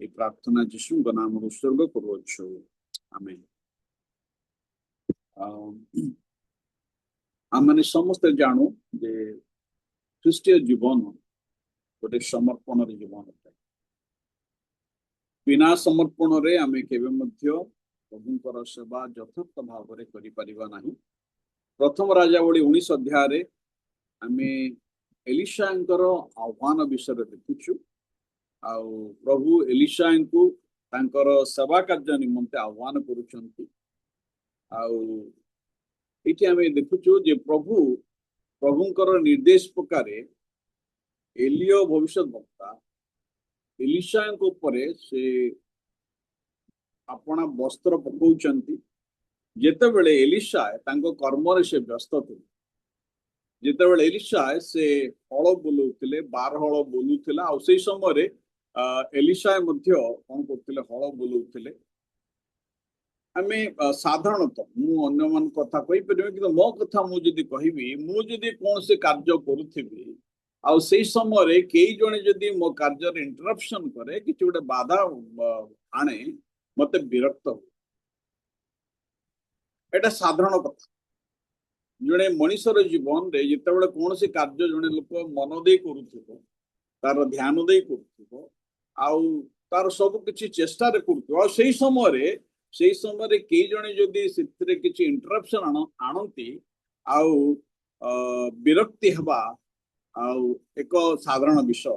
এই ପ୍ରାର୍ଥନା ଯୀଶୁଙ୍କ ନାମରେ ଉତ୍ସର୍ଗ କରୁଅଛୁ, ଆମେନ୍। ଆମେ ସମସ୍ତେ ଜାଣୁ ଯେ ଖ୍ରୀଷ୍ଟୀୟ ଜୀବନ ଗୋଟେ ସମର୍ପଣର ଜୀବନ ଅଟେ। ବିନା ସମର୍ପଣରେ ଆମେ କେବେ ମଧ୍ୟ ପ୍ରଭୁଙ୍କର ସେବା ଯଥାର୍ଥ ଭାବରେ କରିପାରିବା ନାହିଁ। ପ୍ରଥମ ରାଜାବଳୀ 19 ଅଧ୍ୟାୟରେ ଆମେ ଏଲିଶାଙ୍କର ଆହ୍ୱାନ ବିଷୟରେ ଦେଖୁଛୁ। ଆଉ ପ୍ରଭୁ ଏଲିଶାଙ୍କୁ ତାଙ୍କର ସେବା କାର୍ଯ୍ୟ ନିମନ୍ତେ ଆହ୍ୱାନ କରୁଛନ୍ତି। ଆଉ ଏଠି ଆମେ ଦେଖୁଛୁ ଯେ ପ୍ରଭୁଙ୍କର ନିର୍ଦ୍ଦେଶ ପ୍ରକାରେ ଏଲିଓ ଭବିଷ୍ୟତ ବକ୍ତା ଏଲିଶାଙ୍କ ଉପରେ ସେ ଆପଣା ବସ୍ତ୍ର ପକାଉଛନ୍ତି। ଯେତେବେଳେ ଏଲିଶା ତାଙ୍କ କର୍ମରେ ସେ ବ୍ୟସ୍ତ ଥିଲେ, ଯେତେବେଳେ ଏଲିଶା ସେ ହଳ ବୁଲଉଥିଲେ, 12 ହଳ ବୁଲୁଥିଲା, ଆଉ ସେଇ ସମୟରେ ଏଲିଶା ମଧ୍ୟ କଣ କରୁଥିଲେ, ହଳ ବୁଲଉଥିଲେ। ଆମେ ସାଧାରଣତଃ ମୁଁ ଅନ୍ୟମାନଙ୍କ କଥା କହିପାରିବି, କିନ୍ତୁ ମୋ କଥା ମୁଁ ଯଦି କହିବି, ମୁଁ ଯଦି କୌଣସି କାର୍ଯ୍ୟ କରୁଥିବି ଆଉ ସେଇ ସମୟରେ କେହି ଜଣେ ଯଦି ମୋ କାର୍ଯ୍ୟରେ ଇଣ୍ଟରପ୍ସନ କରେ, କିଛି ଗୋଟେ ବାଧା ଆଣେ, ମତେ ବିରକ୍ତ ହୁଏ। ଏଟା ସାଧାରଣ କଥା। ଜଣେ ମଣିଷର ଜୀବନରେ ଯେତେବେଳେ କୌଣସି କାର୍ଯ୍ୟ ଜଣେ ଲୋକ ମନ ଦେଇ କରୁଥିବ, ତାର ଧ୍ୟାନ ଦେଇ କରୁଥିବ, ଆଉ ତାର ସବୁ କିଛି ଚେଷ୍ଟାରେ କରୁଥିବ, ଆଉ ସେଇ ସମୟରେ କେହି ଜଣେ ଯଦି ସେଥିରେ କିଛି ଇଣ୍ଟରପ୍ସନ ଆଣନ୍ତି ଆଉ ବିରକ୍ତି ହେବା ଆଉ ଏକ ସାଧାରଣ ବିଷୟ।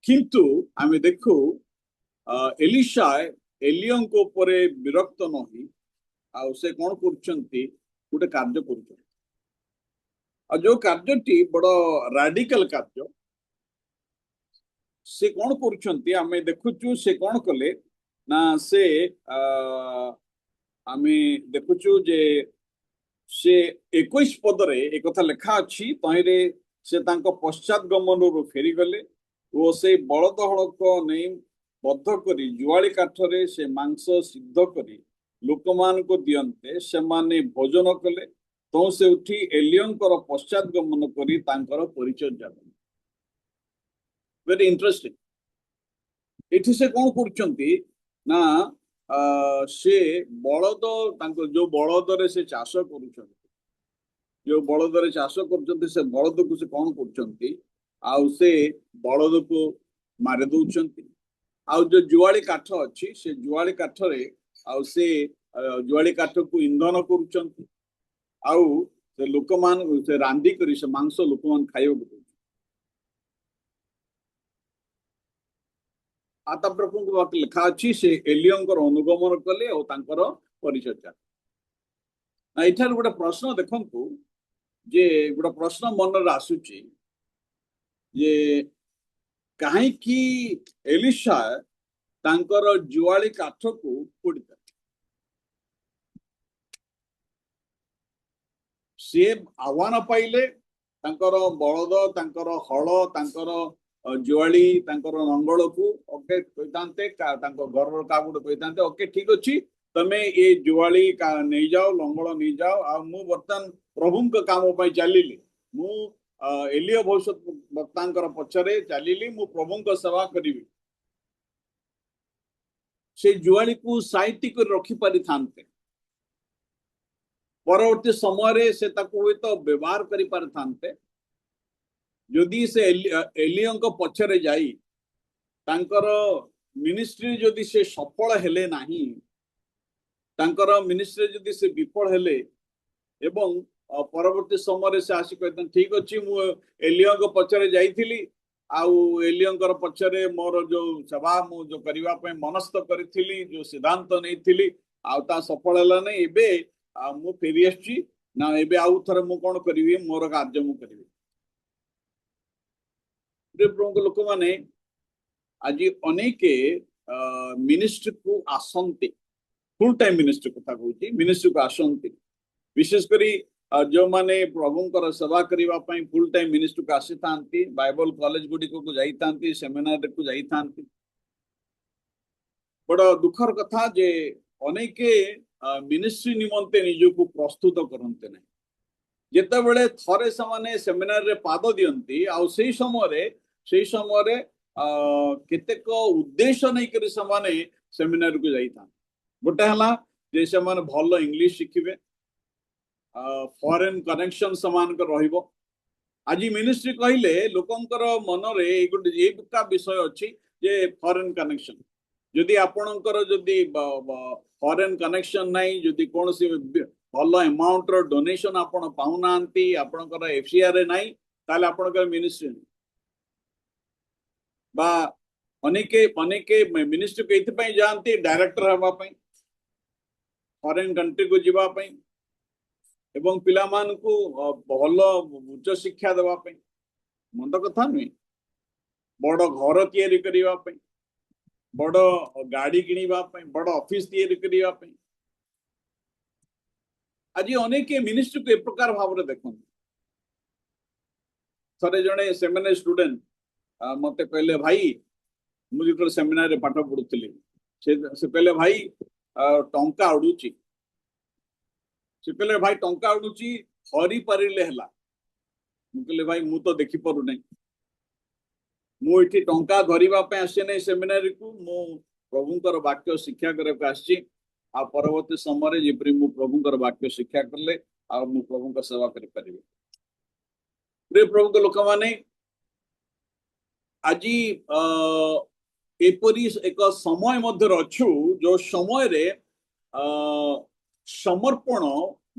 किंतु आम देखु एलिशा एलियों को ऊपर विरक्त नहीं आउ से कौन करछंती गोटे कार्य करछंती आ जो कार्यटी बड़ राडिकल कार्य से कौन करछंती आमे देखुचु से कौन कले ना से आमे देखुचु जे से 21 पदरे एक कथा लेखा अछि तहिरे से तांको पश्चात गमनरु फेरी गले ओ से बलद हल को नहीं बद्ध करी जुआली काठरे से मांस सिद्ध करी लोकमान को दियंते से माने भोजन कले तो से उठी एलियनकर पश्चात गमन करी तांकर परिचय जाबे वेरी इंटरेस्टिंग एठी से कोन करचंती ना से बलद तांको जो बलद रे से चाष करूछंती जो बलद रे चाष करूछंती से बलद को से कोन करचंती आउ से बलद को मारे दउछंती आउ जो जुआली काठ अछि से जुआली काठ रे आउ से जुआली काठ को ईंधन करूछंती आउ से लोकमान से रांदी करी से मांस लोकमान खाइयो आता प्रभु को लिखा अछि से एलियंकर अनुगमन कले और तांकर परिचर्या एठार गोटे प्रश्न देखंतु जे गोटे प्रश्न मन रे आसुची जे काहे कि एलिशा तांकर जुआली काठ को पोड़िता से आह्वान पाइले तांकर बलद तांकर हल तांकर जुआली तांकर नंगल को ओके कहितांते तांको घर का गुड कहितांते ओके ठीक अछि तमे ए जुआली का नै जाओ लंगल नै जाओ आ मु बर्तन प्रभु के काम पई चलिली मु एलियो भविष्यत वक्तांकर पछरे चलिली मु प्रभु को सेवा करिवि से जुआली को साइटी कर रखि पारि थांते परवर्ती समय से ताको तो व्यवहार करि पारि थांते जदि से एलियों को पछरे जाई तांकर मिनिस्ट्री जदि से सफल हेले नाही तांकर मिनिस्ट्री जदि से विफल हेले एवं परवर्ती समय से आसी कहते ठीक अछि मु एलियों को पछरे जाईथिली आउ एलियों पछरे मोर जो सेवा मु जो करिवा पे मनस्थ करिथिली जो सिद्धांत नैथिली आउ ता सफल हेला नै एबे मु फेरी आछि ना एबे आउ थरे मु कोन करिवि मोर कार्य मु करिवि लोक माने आज अनेक मिनिस्ट्री को आसंती फुल टाइम मिनिस्ट्री कथा कहूँ मिनिस्ट्री को आसंती विशेष करी जो माने प्रभुंकर सेवा करिवा पई फुल टाइम मिनिस्ट्री को आसी थांती बाइबल कॉलेज गुडी को जाई थांती सेमिनार को जाई थांती बड़ा दुखर कथा जे अनेक मिनिस्ट्री निमंते निज को प्रस्तुत करते नहीं जेते बेले थरे समाने सेमिनार रे पाद दियंती आ सेही समय रे केतेक उद्देश्य नै करी समाने सेमिनार को जाई था गोटे हला जे समाने भलो इंग्लिश शिखिबे फॉरेन कनेक्शन समान को रहिबो आज मिनिस्ट्री कहिले लोकंकर मन रे एक विषय अछि जे फॉरेन कनेक्शन जदि आपणकर जदि फॉरेन कनेक्शन नाही जदि कोन से भल अमाउंट रो डोनेशन आपण पाउनांती आपणकर एफसीआर रे नाही ताले आपणकर मिनिस्ट्री बा अनेके मिनिस्ट्री को एथि पई जानती डायरेक्टर हवा पई फॉरेन कंट्री को जीवा पई एवं पिला मान को भल उच्च शिक्षा देवा पई मंद कथा नुई बड़ घर तैयारी करिवा पई बड़ गाड़ी किनिवा पई बड़ ऑफिस तैयारी करिवा पई आज अनेक मिनिस्ट्री को एक प्रकार भाव रे देखन थरे जणे सेमिनार स्टूडेंट मते कहले भाई मुझे तो सेमिनार रे पाठ पढुतली से कहले भाई टंका उडुची से कहले भाई टंका उडुची हरि परिले हला मु कहले भाई मु तो देखि परु नै मु इठी टंका धरिबा पे आसे नै सेमिनार को मु प्रभुंकर वाक्य शिक्षा करे को आसी आ परवर्ती समय जेपरि मु प्रभुंकर वाक्य शिक्षा करले आ मु प्रभुंकर सेवा करि परिबे प्रिय प्रभु के लोक माने आज एपरी एक समय मध्य अच्छु जो समय रे समर्पण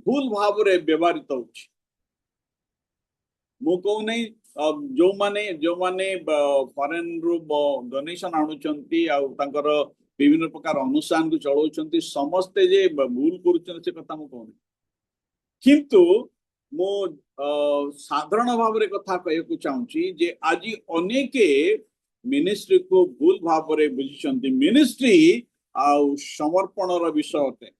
भूल भाव रे व्यवहारित होछि मु कहू नै जो माने फॉरेन रु डोनेशन आणुचंती आ तांकर विभिन्न प्रकार अनुष्ठान को चलाउचंती समस्ते जे भूल करूचंती से कथा मु कहूनी किंतु मु साधारण भाव रे कथा कहू चाहूची जे आज अनेके मिनिस्ट्री को भूल भाव रे बुझिचंती मिनिस्ट्री आ समर्पण रो विषय अटे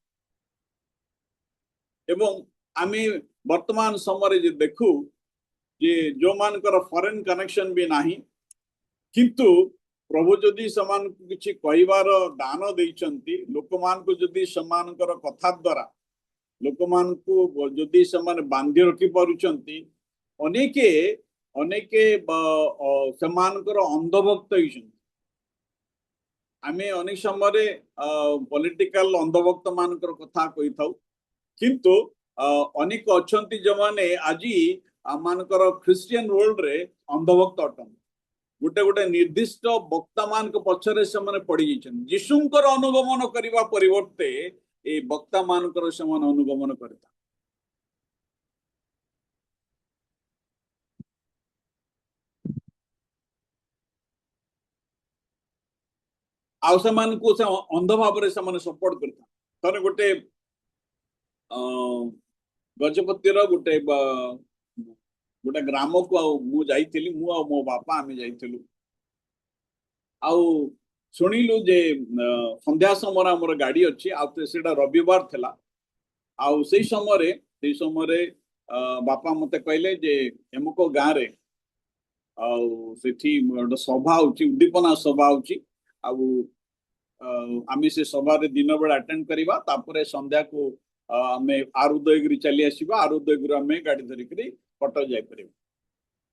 एवं आमे वर्तमान समय जे देखू जे जो मानकर फॉरेन कनेक्शन भी नाही किंतु प्रभु जदि समान किछि कहिवार दान देइचंती लोक मान को जदि समानकर कथा द्वारा लोक मान को जदि समान बांधी रखि पारुचंती अनेके अनेके समानकर अंधभक्त होइछंती आमे अनेक समय पॉलिटिकल अंधभक्त मानकर कथा कहि थाउ किंतु अनेक अछंती जो माने आजी आमानकर क्रिश्चियन वर्ल्ड रे अंधभक्त अटन गोटे गोटे निर्दिष्ट वक्ता मान को पछरे से माने पड़ी जाइछन यीशुंकर अनुगमन करिवा परिवर्ते ए वक्ता मानकर से माने अनुगमन करता आउ से मान को से अंध भाव रे से माने सपोर्ट करता तने गोटे गजपति रो गोटे गोटे ग्राम को मु जाइथिली मु आ मो बापा आमे जाइथिलु आउ सुनिलु जे संध्या समय हमर गाड़ी अछि आ सेटा रविवार थिला आउ सेई समय बापा मते कहले जे एमको गां रे आउ सेठी सभा होची उद्दीपना सभा होची आउ आमे से सभा रे दिन बेला अटेंड करिवा तापरे संध्या को आमे आरुदयगिरी चली आसीबा आरुदयगिरी आमे गाड़ी धरि करी कटक जाय परिबो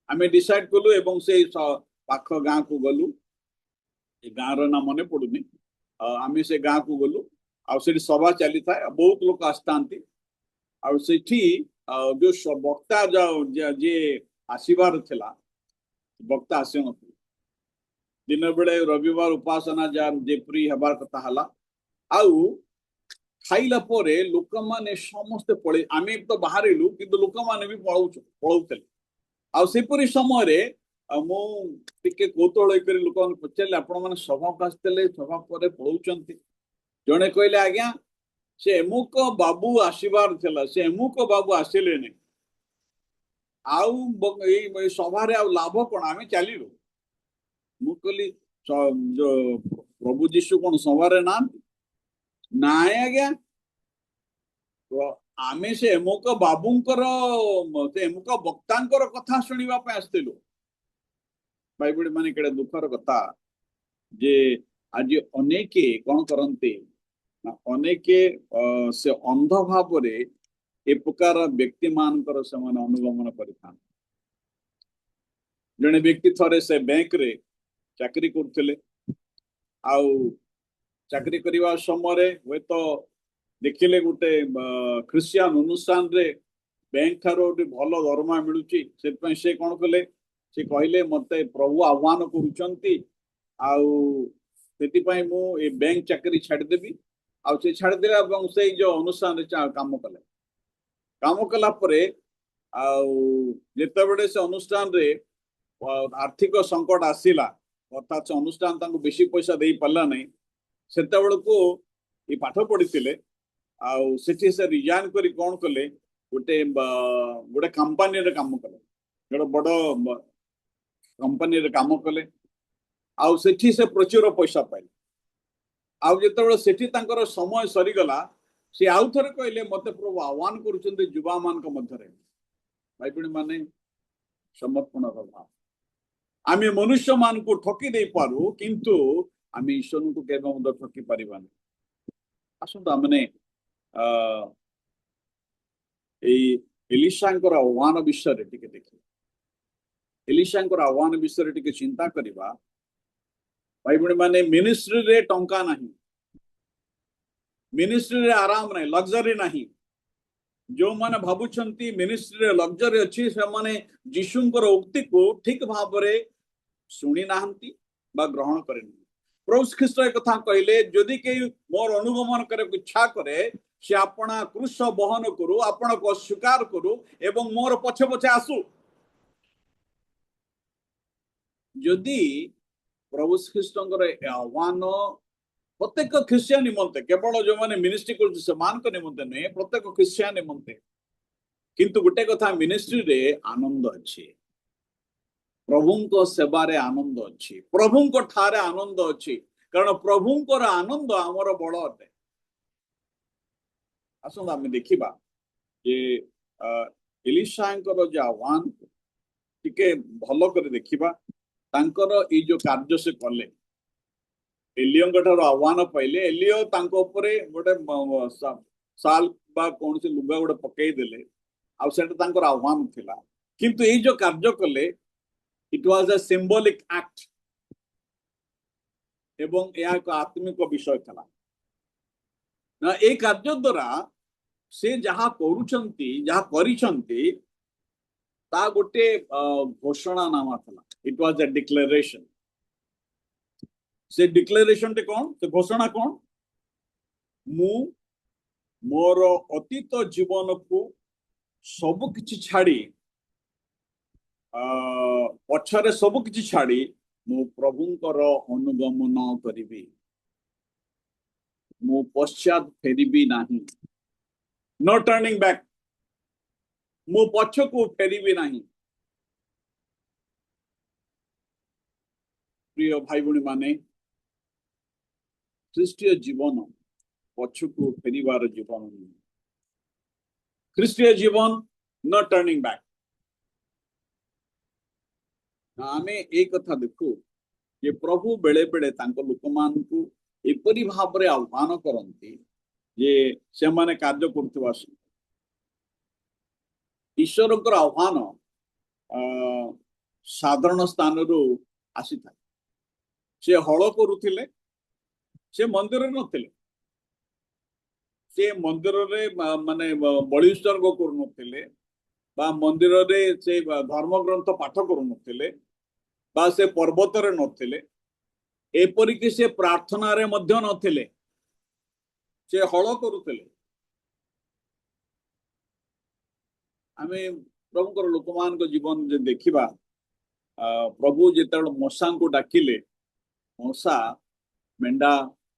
आमे डिसाइड कलु एवं से पाख गां को गलु ए गां रो नाम मने पडुनी आमे से गां को गलु आ से सभा चली थाए बहुत लोग आस्तांती आ सेठी जो वक्ता जे आसीबार थिला वक्ता आसे न दिन बेले रविवार उपासना जा जेपरी हबार कथा हला आउ खाइला परे लोक माने समस्त पळे आमे तो बाहरिलु किंतु लोक माने भी पळौतले आ सेपरी समय रे मो टिके कौतूहल करी लोक माने पचले आपण माने सभा कास्तले सभा परे पळौचंती जणे कहले आज्ञा से एमुक बाबू आशीबार थिला से एमुक बाबू आसिले ने आउ ए सभा रे आ लाभ कोन आमे चालिलु मु कहली जो प्रभु जीशु कोन सभा रे ना नाय आज्ञा तो आमे से एमुक बाबूंकर से एमुक वक्तांकर कथा सुनिबा पे आस्तिलु बाइबल माने केडे दुखर कथा जे आज अनेके कोन करन्ते अनेके से अंध भाव रे ए प्रकार व्यक्ति मानकर समान अनुगमन करिथान जने व्यक्ति थरे से बैंक रे चाकरी करथिले आउ चाकरी करवा समय हे तो देखिले गोटे क्रिश्चियन अनुष्ठान रे बैंक थारो भल दरमा मिलुची से कौन कले से कहले मते प्रभु आह्वान करूचंती आउ सेति पई मु ए बैंक चाकरी छाड़ देबी आउ से छाड़ देला এবং से जो अनुष्ठान रे काम कला परे आउ जेते बडे से अनुष्ठान रे आर्थिक संकट आसिला अर्थात अनुष्ठान तांको बेसी पैसा देई पल्ला नै सेते बडको ए पाठ पढितिले आउ सेठी से रिजाइन करी कौन कले गोटे गोटे कंपनी रे काम कले गोटे बड़ कंपनी रे काम कले आउ सेठी से प्रचुर पैसा पाइले आउ जेतेबेले सेठी तांकर समय सरी गला से आउ थरे कहले मते प्रभु आह्वान करूचंते युवा मान को मध्य रे भाई माने समर्पण रो भाव आमे मनुष्य मान को ठकी दे पारू किंतु आमे ईश्वर को केबे मध्य ठकी परिबानी आसुंत आमने एलिशांकर आह्वान विषय रे टिके देखि एलिशांकर आह्वान विषय रे टिके चिंता करिबा भाई बणी माने मिनिस्ट्री रे टंका नाही मिनिस्ट्री रे आराम नाही लग्जरी नाही जो माने भाबुछंती मिनिस्ट्री रे लग्जरी अछि से माने यीशुंकर उक्ति को ठीक भाव रे सुनी नाहंती बा ग्रहण करेन प्रभु ख्रीष्ट एक कथा कहले जदि के मोर अनुगमन करे इच्छा करे से अपना क्रूस बहन करू आपण को स्वीकार करू एवं मोर पछे पछे आसु जदि प्रभु श्रीकृष्ण आह्वान प्रत्येक ख्रिस्टियान निमंते केवल जो माने मिनिस्ट्री कर निमंते नहीं प्रत्येक ख्रिस्टियान निमंते किंतु गोटे कथा मिनिस्ट्री रे आनंद अच्छी प्रभु सेवारे आनंद अच्छी प्रभु ठारे आनंद अच्छी कारण प्रभुंकर आनंद आमर बड़ अटे आसंत आम देखा जे एलिशांकर जो आह्वान टिके भल कर देखा तांकर ई जो कार्य से कले एलियों ठार आह्वान पाइले एलियो तांको उपरे गोटे साल बा कौन से लुगा गोटे पकई देले आ सेटा तांकर आह्वान थिला किंतु ए जो कार्य कले it was a symbolic act एवं यह एक आत्मिक विषय था ना ए कार्य द्वारा से जहाँ करूछंती जहाँ करिछंती ता गोटे घोषणा नामा था इट वाज अ डिक्लेरेशन से डिक्लेरेशन टे कौन से घोषणा कौन मु मोर अतीत जीवन को सब किछि छाड़ी पछरे सब किछि छाड़ी मु प्रभुंकर अनुगमन करिबी मु पश्चात फेरिबी नाही नो टर्निंग बैक मु पछकु फेरिबी नाही प्रिय भाई भणी माने ख्रिस्टीय जीवन पछकु फेरिबार जीवन ख्रिस्टीय जीवन नो टर्निंग बैक आमे एक कथा देखु जे प्रभु बेले बेले तांको लोकमान को एपरि भाव रे आह्वान करंती जे से माने कार्य करथवा ईश्वरकर आह्वान साधारण स्थान रो आसी था से हल करुथिले से मंदिर नथिले से मंदिर रे माने बलि उत्सर्ग करुनथिले बा मंदिर रे से धर्म ग्रंथ पाठ करुनथिले बा से पर्वत रे नथिले एपरिक से प्रार्थना रे मध्य नथिले से हल करुथिले आमे प्रभुकर लोकमान को जीवन जे देखिबा प्रभु जेतल मशा को डाकिले मशा मेंढा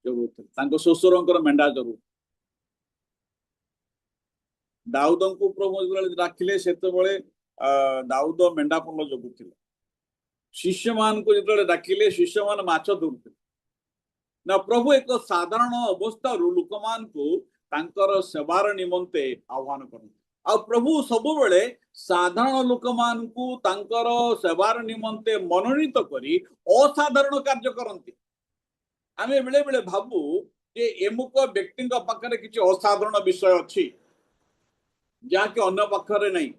चरुथिले तांको ससुरंकर मेंढा चरु दाऊद को प्रभु जेतल डाकिले सेते बेले दाऊद मेंढा पल्ल जगुथिले शिष्य मान को जो डाकिले शिष्य मान माछ धरुते ना प्रभु एक साधारण अवस्था लोक मान को तांकर सेवार निमंते आह्वान करते आ प्रभु सब बेले साधारण लोक मान को तांकर सेवार निमंते मनोनीत करी असाधारण कार्य करते आमे बेले बेले भाबू जे एमुक व्यक्ति पाखरे किछि असाधारण विषय अछि जाके अन्य पाखरे नहीं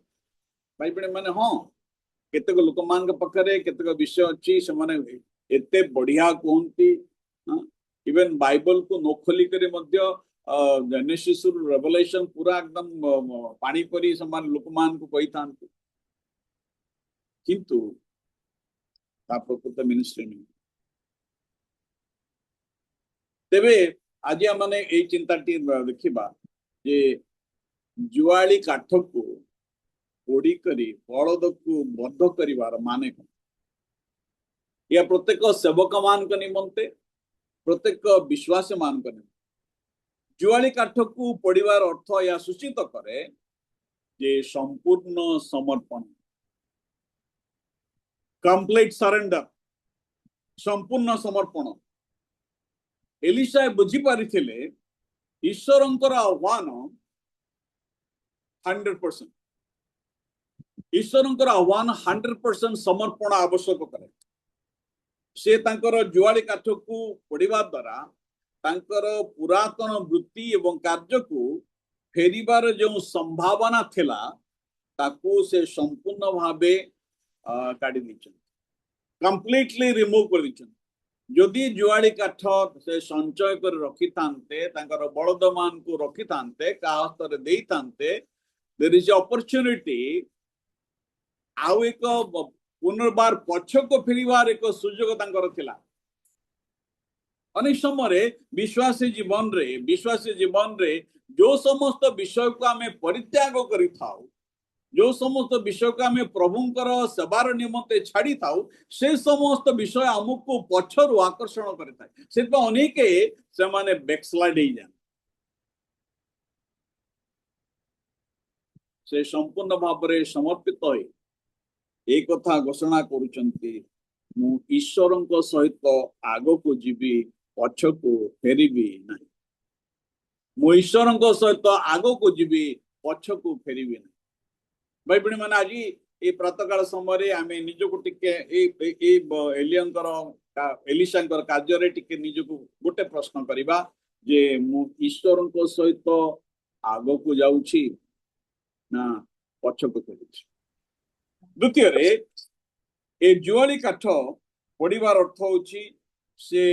भाई बड़े माने हाँ केतक लोक मान पाखरे केतक विषय अच्छी से माने एते बढ़िया कहती इवन बाइबल को न खोली करे मध्य जेनेसिस रेवलेशन पूरा एकदम पानी परी समान लोक मान को कही था किंतु प्रकृत मिनिस्ट्री नहीं तेबे आज माने ए चिंताटी देखिबा जे जुआली काठ को ओडी करी बलद को बद्ध करिवार माने कौन या प्रत्येक सेवक मान को निमंते प्रत्येक विश्वास मान को जुआली काठ को पड़िवार अर्थ या सूचित करे जे संपूर्ण समर्पण कंप्लीट सरेंडर संपूर्ण समर्पण एलिशा बुझी पारिथिले ईश्वरंकर आह्वान 100% ईश्वरंकर आह्वान 100% समर्पण आवश्यक करे से तांकर जुआली काठ को पढ़िबा द्वारा तांकर पुरातन वृत्ति एवं कार्य को फेरिबार जो संभावना थिला ताकू से संपूर्ण भावे काढ़ी दीछन कंप्लीटली रिमूव कर दीछन जदि जुआली काठ से संचय कर रखी थांते तांकर बलद मान को रखी थांते का हस्तर देई थांते देयर इज अपॉर्चुनिटी आउ एक पुनर्बार पक्ष को फेरिबार एक सुजोग तांकर थिला अनेक समय विश्वासी जीवन रे जो समस्त विषय को आमे परित्याग करि थाउ जो समस्त विषय को आम प्रभुंकर सेवार निमंते छाड़ी थाउ से समस्त विषय आमको पछरु आकर्षण करिଥାଏ से अनेक से माने बैकस्लाइड हो जाए से संपूर्ण भाव में समर्पित हो एक कथा घोषणा करुचंती मु ईश्वर सहित आग को जीवी पछकू फेरबी ना मु ईश्वर सहित आग को जीवी पछकू फेरबी ना भाई बहनी मैंने आज ये प्रातकाल समय आम निजक टिके एलिशा कार्य टिके निजक गोटे प्रश्न करवा जे मु ईश्वर सहित आग को जाऊँगी ना पछकू फेरुछि द्वितीय ए जुआली काठ पड़िबार अर्थ होछि से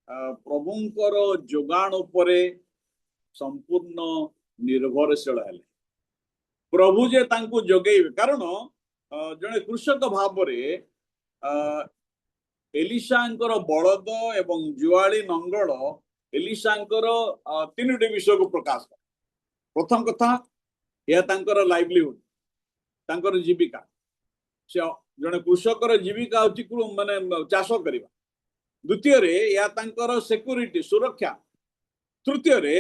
प्रभुंकर जोगान उपरे संपूर्ण निर्भरशील हेले प्रभु जे तांको जोगेइबे कारण जने कृषक भाव रे एलिशांकर बलद एवं जुआली नंगल एलिशांकर तीनोटी विषय को प्रकाश कर प्रथम कथा या तांकर लाइवलीहुड तांकर जीविका से जने कृषकर जीविका होची माने चाष करिबा द्वितीय रे या तांकर सिक्योरिटी सुरक्षा तृतीय रे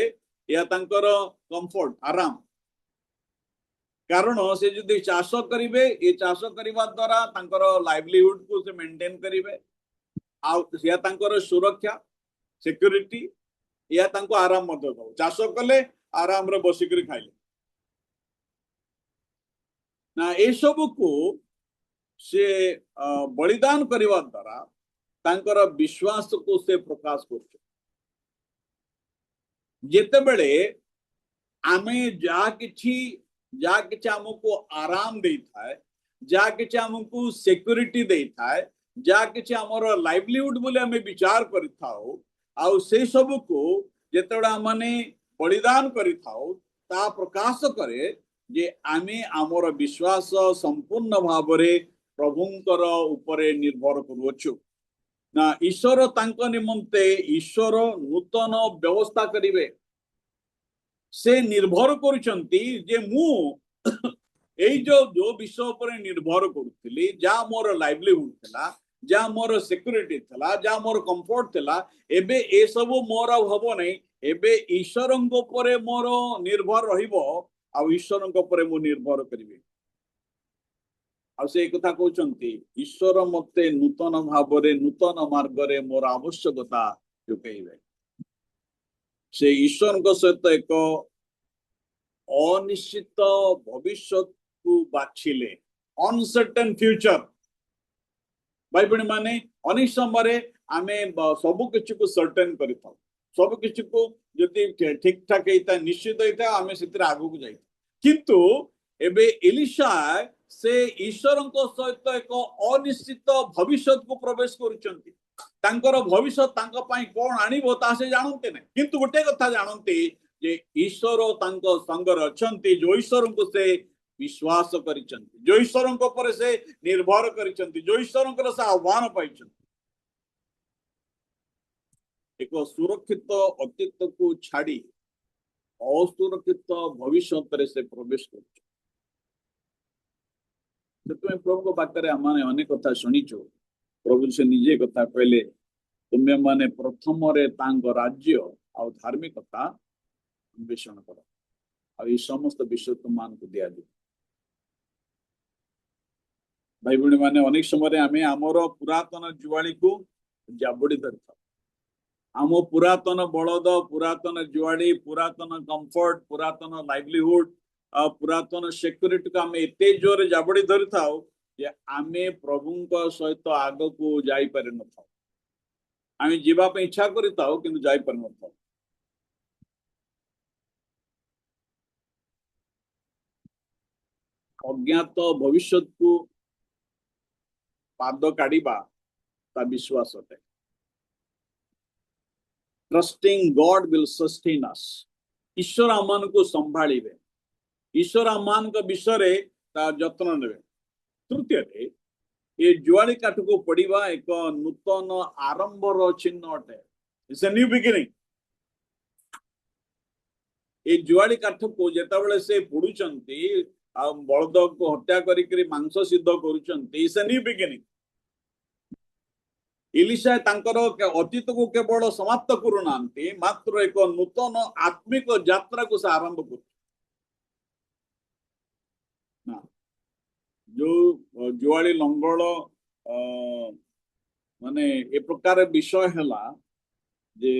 या तांकर कंफर्ट आराम कारण से जदि चाष करिवे ये चाष करिबा द्वारा तांकर लाइवलीहुड को से मेंटेन करिवे आ या तांकर सुरक्षा सिक्योरिटी या तांको आराम मध्य दो चाष कले आराम रे बसिकरी खाइले ना ए सब को से बलिदान करने द्वारा तांकर विश्वास को से प्रकाश कर जेते बेले आमे जा किछि हमको आराम दे थाए जा किछि हमको सिक्योरिटी दे थाए जा किछि हमर लाइवलीहुड बोले हमें विचार करि थाओ आ से सब को जेतेबेला माने बलिदान करि थाओ ता प्रकाश करे जे आमे हमर विश्वास संपूर्ण भाव रे प्रभुंकर उपरे निर्भर करुछु ना ईश्वर तांको निमंते ईश्वर नूतन व्यवस्था करिवे से निर्भर करुचंती जे मु एई जो विषय उपरे निर्भर करुथिली जा मोर लाइवलीहुड थला जा मोर सिक्योरिटी थला जा मोर कंफर्ट थला एबे ए सब मोर हबो नै एबे ईश्वरंक उपरे मोर निर्भर रहिबो आ ईश्वरंक उपरे मु निर्भर करिवे आ से कथा कहउचंती ईश्वर मते नूतन भाव रे नूतन मार्ग रे मोर आवश्यकता जोगेइबे से ईश्वर सहित एक अनिश्चित भविष्य को बाछिले अनसर्टेन फ्यूचर भाई बहन माने अनेक समय आमे सब किछि को सर्टेन करिथाउ सब किछि को यदि ठीक ठाक हेता निश्चित हेता आमे सेतिर आगु को जाई किंतु एबे एलिशा से ईश्वर सहित एक अनिश्चित भविष्य को प्रवेश करुचंती तांकर भविष्य तांका पाई कोन आनिबो ता से जानते नै किंतु गोटे कथा जानते जे ईश्वर तांको संगर अछंती जो ईश्वर को से विश्वास करिचंती जो ईश्वर को पर से निर्भर करिचंती जो ईश्वर को से आह्वान पाइचंती एक सुरक्षित अतीत को छाड़ी असुरक्षित भविष्य से प्रवेश कर प्रभु पाखे आम अनेक कथा शुणीचु प्रभु से निजे कथा कहले तुम्हें माने प्रथम राज्य आ धार्मिकता अन्वेषण कर आ समस्त विषय तुम मान को दिया जाए भाई भणी माने अनेक समय आम आमर पुरातन जुआली को जाबड़ी धरी था आम पुरातन बलद पुरातन जुआली पुरातन कंफर्ट पुरातन लाइवलीहुड पुरातन सिक्योरिटी को आम एत जोर जाबड़ी धरी था आमे प्रभु सहित आग को जाई पारि न था आमे जीवा पे इच्छा करता किंतु जाई पारि न था अज्ञात भविष्य को पाद काढ़ा ता विश्वास है ट्रस्टिंग गॉड विल सस्टेन अस ईश्वर आमान को संभाळिबे ईश्वर आमान को विषय ता जत्न नेबे तृतीय ये जुआली काठ को पढ़ा एक नूतन आरंभर चिन्ह अटे इट्स ए न्यू बिगिनिंग ये जुआली काठ को जेता बेले से पढ़ुचंती ଆଉ ବଳଦକୁ ହତ୍ୟା କରିକିରି ମାଂସ ସିଦ୍ଧ କରୁଛନ୍ତି ଇଟ୍ସ ଏ ନ୍ୟୁ ବିଗିନିଂ। ଇଲିଶା ତାଙ୍କର ଅତୀତକୁ କେବଳ ସମାପ୍ତ କରୁନାହାନ୍ତି, ମାତ୍ର ଏକ ନୂତନ ଆତ୍ମିକ ଯାତ୍ରାକୁ ସେ ଆରମ୍ଭ କରୁଛନ୍ତି। ଯୋଉ ଜୁଆଳି ଲଙ୍ଗଳ ମାନେ ଏ ପ୍ରକାର ବିଷୟ ହେଲା ଯେ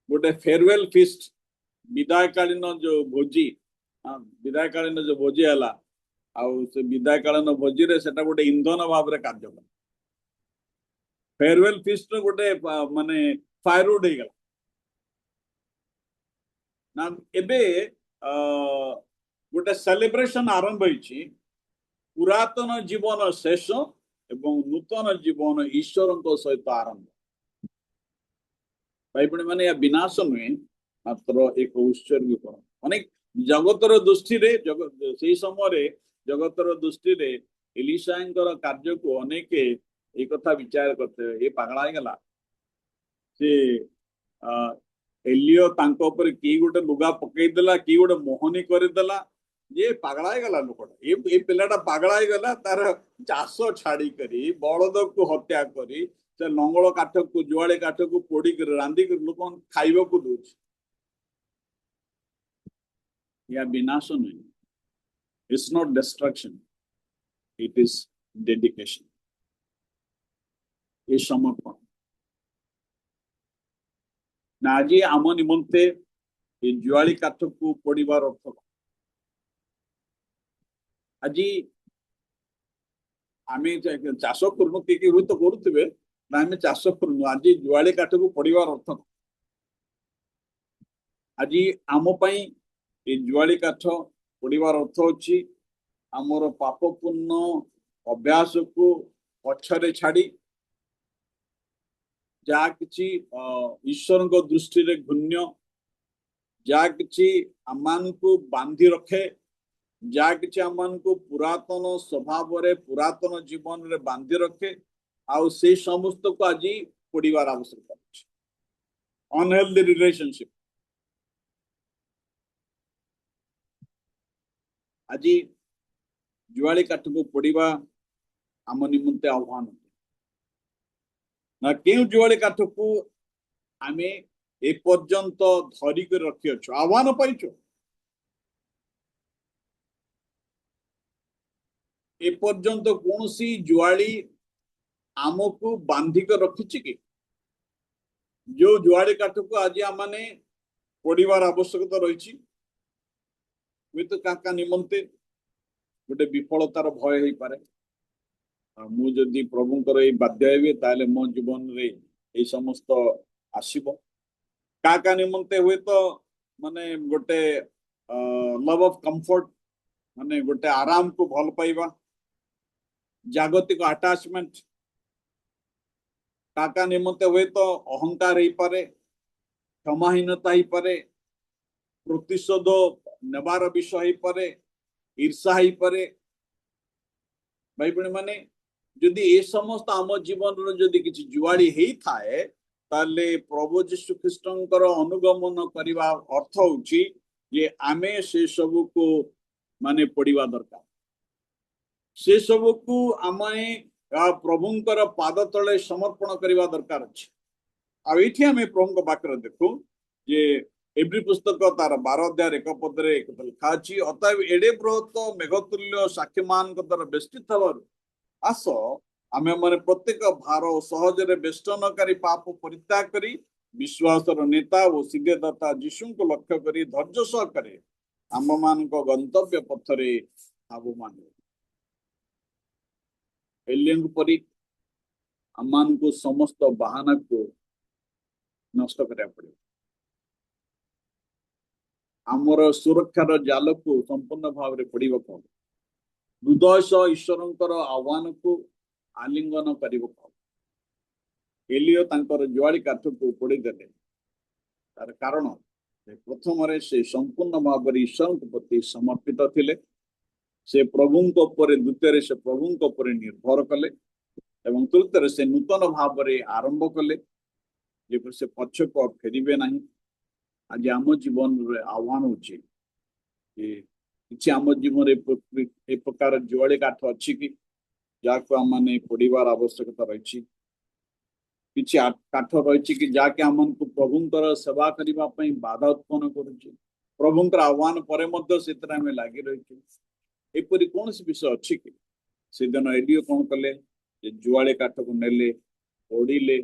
ଗୋଟେ ଫେରୱେଲ ଫିଷ୍ଟ, ବିଦାୟକାଳୀନ ଯୋଉ ଭୋଜି, ବିଦାୟକାଳୀନ ଯୋଉ ଭୋଜି ହେଲା, ଆଉ ସେ ବିଦାୟକାଳୀନ ଭୋଜିରେ ସେଟା ଗୋଟେ ଇନ୍ଧନ ଭାବରେ କାର୍ଯ୍ୟ କଲା। ଫେରୱେଲ ଫିଷ୍ଟ ଗୋଟେ ମାନେ ଫାୟରଉଡ ହେଇଗଲା ନା। ଏବେ ଗୋଟେ ସେଲିବ୍ରେସନ ଆରମ୍ଭ ହେଇଛି, ପୁରାତନ ଜୀବନ ଶେଷ ଏବଂ ନୂତନ ଜୀବନ ଈଶ୍ୱରଙ୍କ ସହିତ ଆରମ୍ଭ। ଭାଇଭଉଣୀ ମାନେ ଏହା ବିନାଶ ନୁହେଁ, ମାତ୍ର ଏକ ଉତ୍ସର୍ଗୀକରଣ। ଅନେକ ଜଗତର ଦୃଷ୍ଟିରେ ସେଇ ସମୟରେ ଜଗତର ଦୃଷ୍ଟିରେ ଏଲିଶାଙ୍କର କାର୍ଯ୍ୟକୁ ଅନେକ এই কথা ବିଚାର କରିଥିବେ, ଏ ପାଗଳା ହେଇଗଲା। ସେ ଏଲିଓ ତାଙ୍କ ଉପରେ କି ଗୋଟେ ଲୁଗା ପକେଇଦେଲା, କି ଗୋଟେ ମୋହନୀ କରିଦେଲା, ये पागला ହେଇଗଲା ଲୋକଟା। ଏ ପିଲାଟା ପାଗଳା ହେଇଗଲା, ତାର ଚାଷ ଛାଡିକରି ବଳଦ କୁ ହତ୍ୟା କରି ସେ ଲଙ୍ଗଳ କାଠକୁ ଜୁଆଳି କାଠକୁ ପୋଡିକରି ରାନ୍ଧିକରି ଲୋକ ଖାଇବାକୁ ଦଉଛି। या विनाश नहीं, it's not destruction, it is dedication. ये समर्पण ना आज आम निमंते ये जुआली काठ को पड़िबार अर्थ आज आम चाष करूँ किए हुए तो करुवे ना आम चाष करूँ। आज जुआली काठ को पड़िबार अर्थ आज आम ये जुआली काठ पड़िबार अर्थ अच्छी आमर पापपूर्ण अभ्यास को पछरे छाड़ी जहाँ किसी ईश्वर दृष्टि रे घृण्य, जहाँ किसी आमान को बांधी रखे, जहाँ किसी आमान को पुरातन स्वभाव रे पुरातन जीवन रे बांधी रखे, आउ से समस्त को आज पड़िबार आवश्यकता अछि। अनहेल्दी रिलेशनशिप आज जुआली काठ को पड़िबा आम निमंते आह्वान ना। क्यों जुआली काठ को आम ए पर्यंत धरिक रखी अच्छु, आह्वान पाइछ। ए पर्यंत कौन सी जुआली आमको बांधिक रखी कि जो जुआली काठ को आज आम पड़िबार आवश्यकता रही तो क्या निमंते गोटे विफलतार भय हो पारे। मुझे प्रभुंकर ये बाध्य हे ताले मो जीवन रे ये समस्त आसीबो का निमंते हुए तो माने गोटे लव ऑफ कंफर्ट माने गोटे आराम को भल पाइबा, जागतिक अटैचमेंट का निमंते हुए तो अहंकार हो पारे, क्षमाहीनता हो पारे, प्रतिशोध नेबार विषय हो पारे, ईर्षा हो पारे। भाई बहन माने जदि ए समस्त आम जीवन जदि किसी जुआड़ी हे थाए ताले प्रभु यीशु ख्रीष्टंकर अनुगमन करने अर्थ होची जे आमे से सब को माने पड़िबा दरकार, से सब को आमे प्रभुंकर पाद तले समर्पण करने दरकार अछि। आ एठी आमे प्रभुंक वाक्य देखु जे एब्री पुस्तक तार 12 अध्याय 1 पदरे लिखा अछि, अतएव एडे बृहत मेघतुल्य साक्षीमान द्वारा बेष्टित थबारु आस आमे माने प्रत्येक भार और सहजरे बेष्टनकारी पाप परित्याग करी विश्वासर नेता और सिद्धदाता यीशु को लक्ष्य करी धैर्य सहकारे आम मान गंतव्य पथरे आबमान एलियन परी आमान को समस्त बहाना को नष्ट करिया पड़े, आमर सुरक्षार जाल को संपूर्ण भाव में पड़िबा को हृदय सह ईश्वरंकर आह्वान को आलिंगन करिबो। एलियो तांकर जुआली काठ को पड़ी देले, तार कारण प्रथम से संपूर्ण भाव में ईश्वर प्रति समर्पित थिले, से प्रभुंक ऊपर द्वितीय से प्रभुंक ऊपर निर्भर कले एवं तृतीय से नूतन भाव में आरंभ कले जे से पछको फेरिबे नहीं। आज आम जीवन रे आह्वान होची କିଛି ଆମ ଜୀବନରେ ଏ ପ୍ରକାର ଜୁଆଳି କାଠ ଅଛି କି ଯାହାକୁ ଆମମାନେ ପୋଡ଼ିବାର ଆବଶ୍ୟକତା ରହିଛି? କିଛି କାଠ ରହିଛି କି ଯାହାକି ଆମକୁ ପ୍ରଭୁଙ୍କର ସେବା କରିବା ପାଇଁ ବାଧା ଉତ୍ପନ୍ନ କରୁଛି? ପ୍ରଭୁଙ୍କର ଆହ୍ୱାନ ପରେ ମଧ୍ୟ ସେଥିରେ ଆମେ ଲାଗି ରହିଛୁ। ଏପରି କୌଣସି ବିଷୟ ଅଛି କି? ସେଦିନ ଏଲିଓ କଣ କଲେ? ଯେ ଜୁଆଳି କାଠକୁ ନେଲେ, ପୋଡ଼ିଲେ,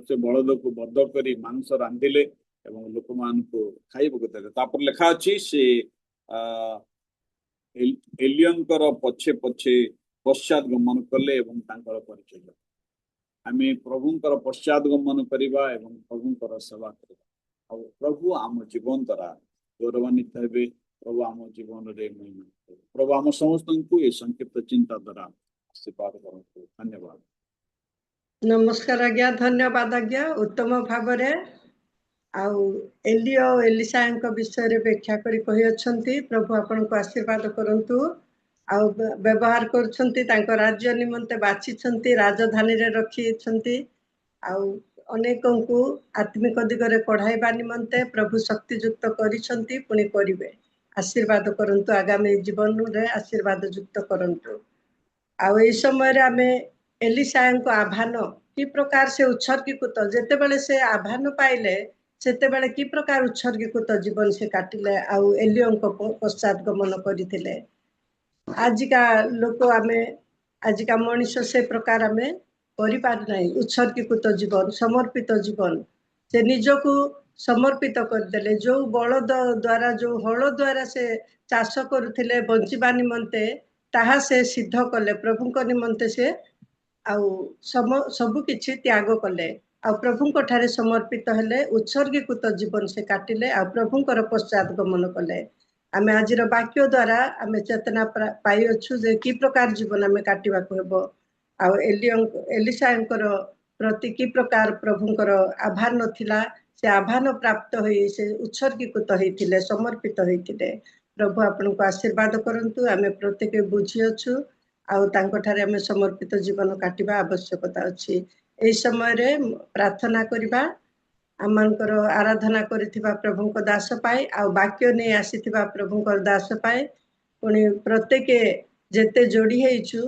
ସେ ବଳଦକୁ ବଧ କରି ମାଂସ ରାନ୍ଧିଲେ ଏବଂ ଲୋକମାନଙ୍କୁ ଖାଇବାକୁ ଦେଲେ। ତାପରେ ଲେଖା ଅଛି ସେ ଏଲିୟନଙ୍କର ପଛେ ପଛେ ପଶ୍ଚାତ ଗମନ କଲେ ଏବଂ ତାଙ୍କର ପରିଚୟ ଦେଲେ। ଆମେ ପ୍ରଭୁଙ୍କର ପଶ୍ଚାତ ଗମନ କରିବା ଏବଂ ପ୍ରଭୁଙ୍କର ସେବା କରିବା, ଆଉ ପ୍ରଭୁ ଆମ ଜୀବନ ଦ୍ୱାରା ଗୌରବାନ୍ୱିତ ହେବେ। ପ୍ରଭୁ ଆମ ଜୀବନରେ ମହିମା ଦେବେ। ପ୍ରଭୁ ଆମ ସମସ୍ତଙ୍କୁ ଏ ସଂକ୍ଷିପ୍ତ ଚିନ୍ତା ଦ୍ୱାରା ଆଶୀର୍ବାଦ କରନ୍ତୁ। ଧନ୍ୟବାଦ। ନମସ୍କାର ଆଜ୍ଞା, ଧନ୍ୟବାଦ ଆଜ୍ଞା। ଉତ୍ତମ ଭାବରେ ଆଉ ଏଲିଓ ଏଲିସାଙ୍କ ବିଷୟରେ ବ୍ୟାଖ୍ୟା କରି କହିଅଛନ୍ତି। ପ୍ରଭୁ ଆପଣଙ୍କୁ ଆଶୀର୍ବାଦ କରନ୍ତୁ। ଆଉ ବ୍ୟବହାର କରୁଛନ୍ତି, ତାଙ୍କ ରାଜ୍ୟ ନିମନ୍ତେ ବାଛିଛନ୍ତି, ରାଜଧାନୀରେ ରଖିଛନ୍ତି, ଆଉ ଅନେକଙ୍କୁ ଆତ୍ମିକ ଦିଗରେ ପଢ଼ାଇବା ନିମନ୍ତେ ପ୍ରଭୁ ଶକ୍ତିଯୁକ୍ତ କରିଛନ୍ତି, ପୁଣି କରିବେ। ଆଶୀର୍ବାଦ କରନ୍ତୁ, ଆଗାମୀ ଜୀବନରେ ଆଶୀର୍ବାଦ ଯୁକ୍ତ କରନ୍ତୁ। ଆଉ ଏଇ ସମୟରେ ଆମେ ଏଲିସାଙ୍କ ଆହ୍ୱାନ କି ପ୍ରକାର ସେ ଉତ୍ସର୍ଗୀକୃତ, ଯେତେବେଳେ ସେ ଆହ୍ୱାନ ପାଇଲେ ସେତେବେଳେ କି ପ୍ରକାର ଉତ୍ସର୍ଗୀକୃତ ଜୀବନ ସେ କାଟିଲେ ଆଉ ଏଲିଓଙ୍କ ପଶ୍ଚାତ ଗମନ କରିଥିଲେ। ଆଜିକା ଲୋକ ଆମେ, ଆଜିକା ମଣିଷ ସେ ପ୍ରକାର ଆମେ କରିପାରୁନାହିଁ। ଉତ୍ସର୍ଗୀକୃତ ଜୀବନ, ସମର୍ପିତ ଜୀବନ, ସେ ନିଜକୁ ସମର୍ପିତ କରିଦେଲେ। ଯୋଉ ବଳଦ ଦ୍ୱାରା, ଯୋଉ ହଳ ଦ୍ୱାରା ସେ ଚାଷ କରୁଥିଲେ ବଞ୍ଚିବା ନିମନ୍ତେ, ତାହା ସେ ସିଦ୍ଧ କଲେ। ପ୍ରଭୁଙ୍କ ନିମନ୍ତେ ସେ ଆଉ ସବୁ କିଛି ତ୍ୟାଗ କଲେ, ଆଉ ପ୍ରଭୁଙ୍କ ଠାରେ ସମର୍ପିତ ହେଲେ। ଉତ୍ସର୍ଗୀକୃତ ଜୀବନ ସେ କାଟିଲେ ଆଉ ପ୍ରଭୁଙ୍କର ପଶ୍ଚାତ ଗମନ କଲେ। ଆମେ ଆଜିର ବାକ୍ୟ ଦ୍ୱାରା ଆମେ ଚେତନା ପାଇଅଛୁ ଯେ କି ପ୍ରକାର ଜୀବନ ଆମେ କାଟିବାକୁ ହେବ, ଆଉ ଏଲିସାଙ୍କର ପ୍ରତି କି ପ୍ରକାର ପ୍ରଭୁଙ୍କର ଆହ୍ୱାନ ଥିଲା। ସେ ଆହ୍ୱାନ ପ୍ରାପ୍ତ ହୋଇ ସେ ଉତ୍ସର୍ଗୀକୃତ ହେଇଥିଲେ, ସମର୍ପିତ ହେଇଥିଲେ। ପ୍ରଭୁ ଆପଣଙ୍କୁ ଆଶୀର୍ବାଦ କରନ୍ତୁ। ଆମେ ପ୍ରତ୍ୟେକ ବୁଝିଅଛୁ ଆଉ ତାଙ୍କଠାରେ ଆମେ ସମର୍ପିତ ଜୀବନ କାଟିବା ଆବଶ୍ୟକତା ଅଛି। ଏହି ସମୟରେ ପ୍ରାର୍ଥନା କରିବା ଆମମାନଙ୍କର ଆରାଧନା କରିଥିବା ପ୍ରଭୁଙ୍କ ଦାସ ପାଇ, ଆଉ ବାକ୍ୟ ନେଇ ଆସିଥିବା ପ୍ରଭୁଙ୍କର ଦାସ ପାଇ, ପୁଣି ପ୍ରତ୍ୟେକ ଯେତେ ଯୋଡ଼ି ହେଇଛୁ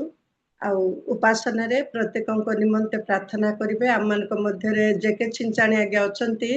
ଆଉ ଉପାସନାରେ ପ୍ରତ୍ୟେକଙ୍କ ନିମନ୍ତେ ପ୍ରାର୍ଥନା କରିବେ। ଆମମାନଙ୍କ ମଧ୍ୟରେ ଜେକେ ଛିଞ୍ଚାଣି ଆଜ୍ଞା ଅଛନ୍ତି,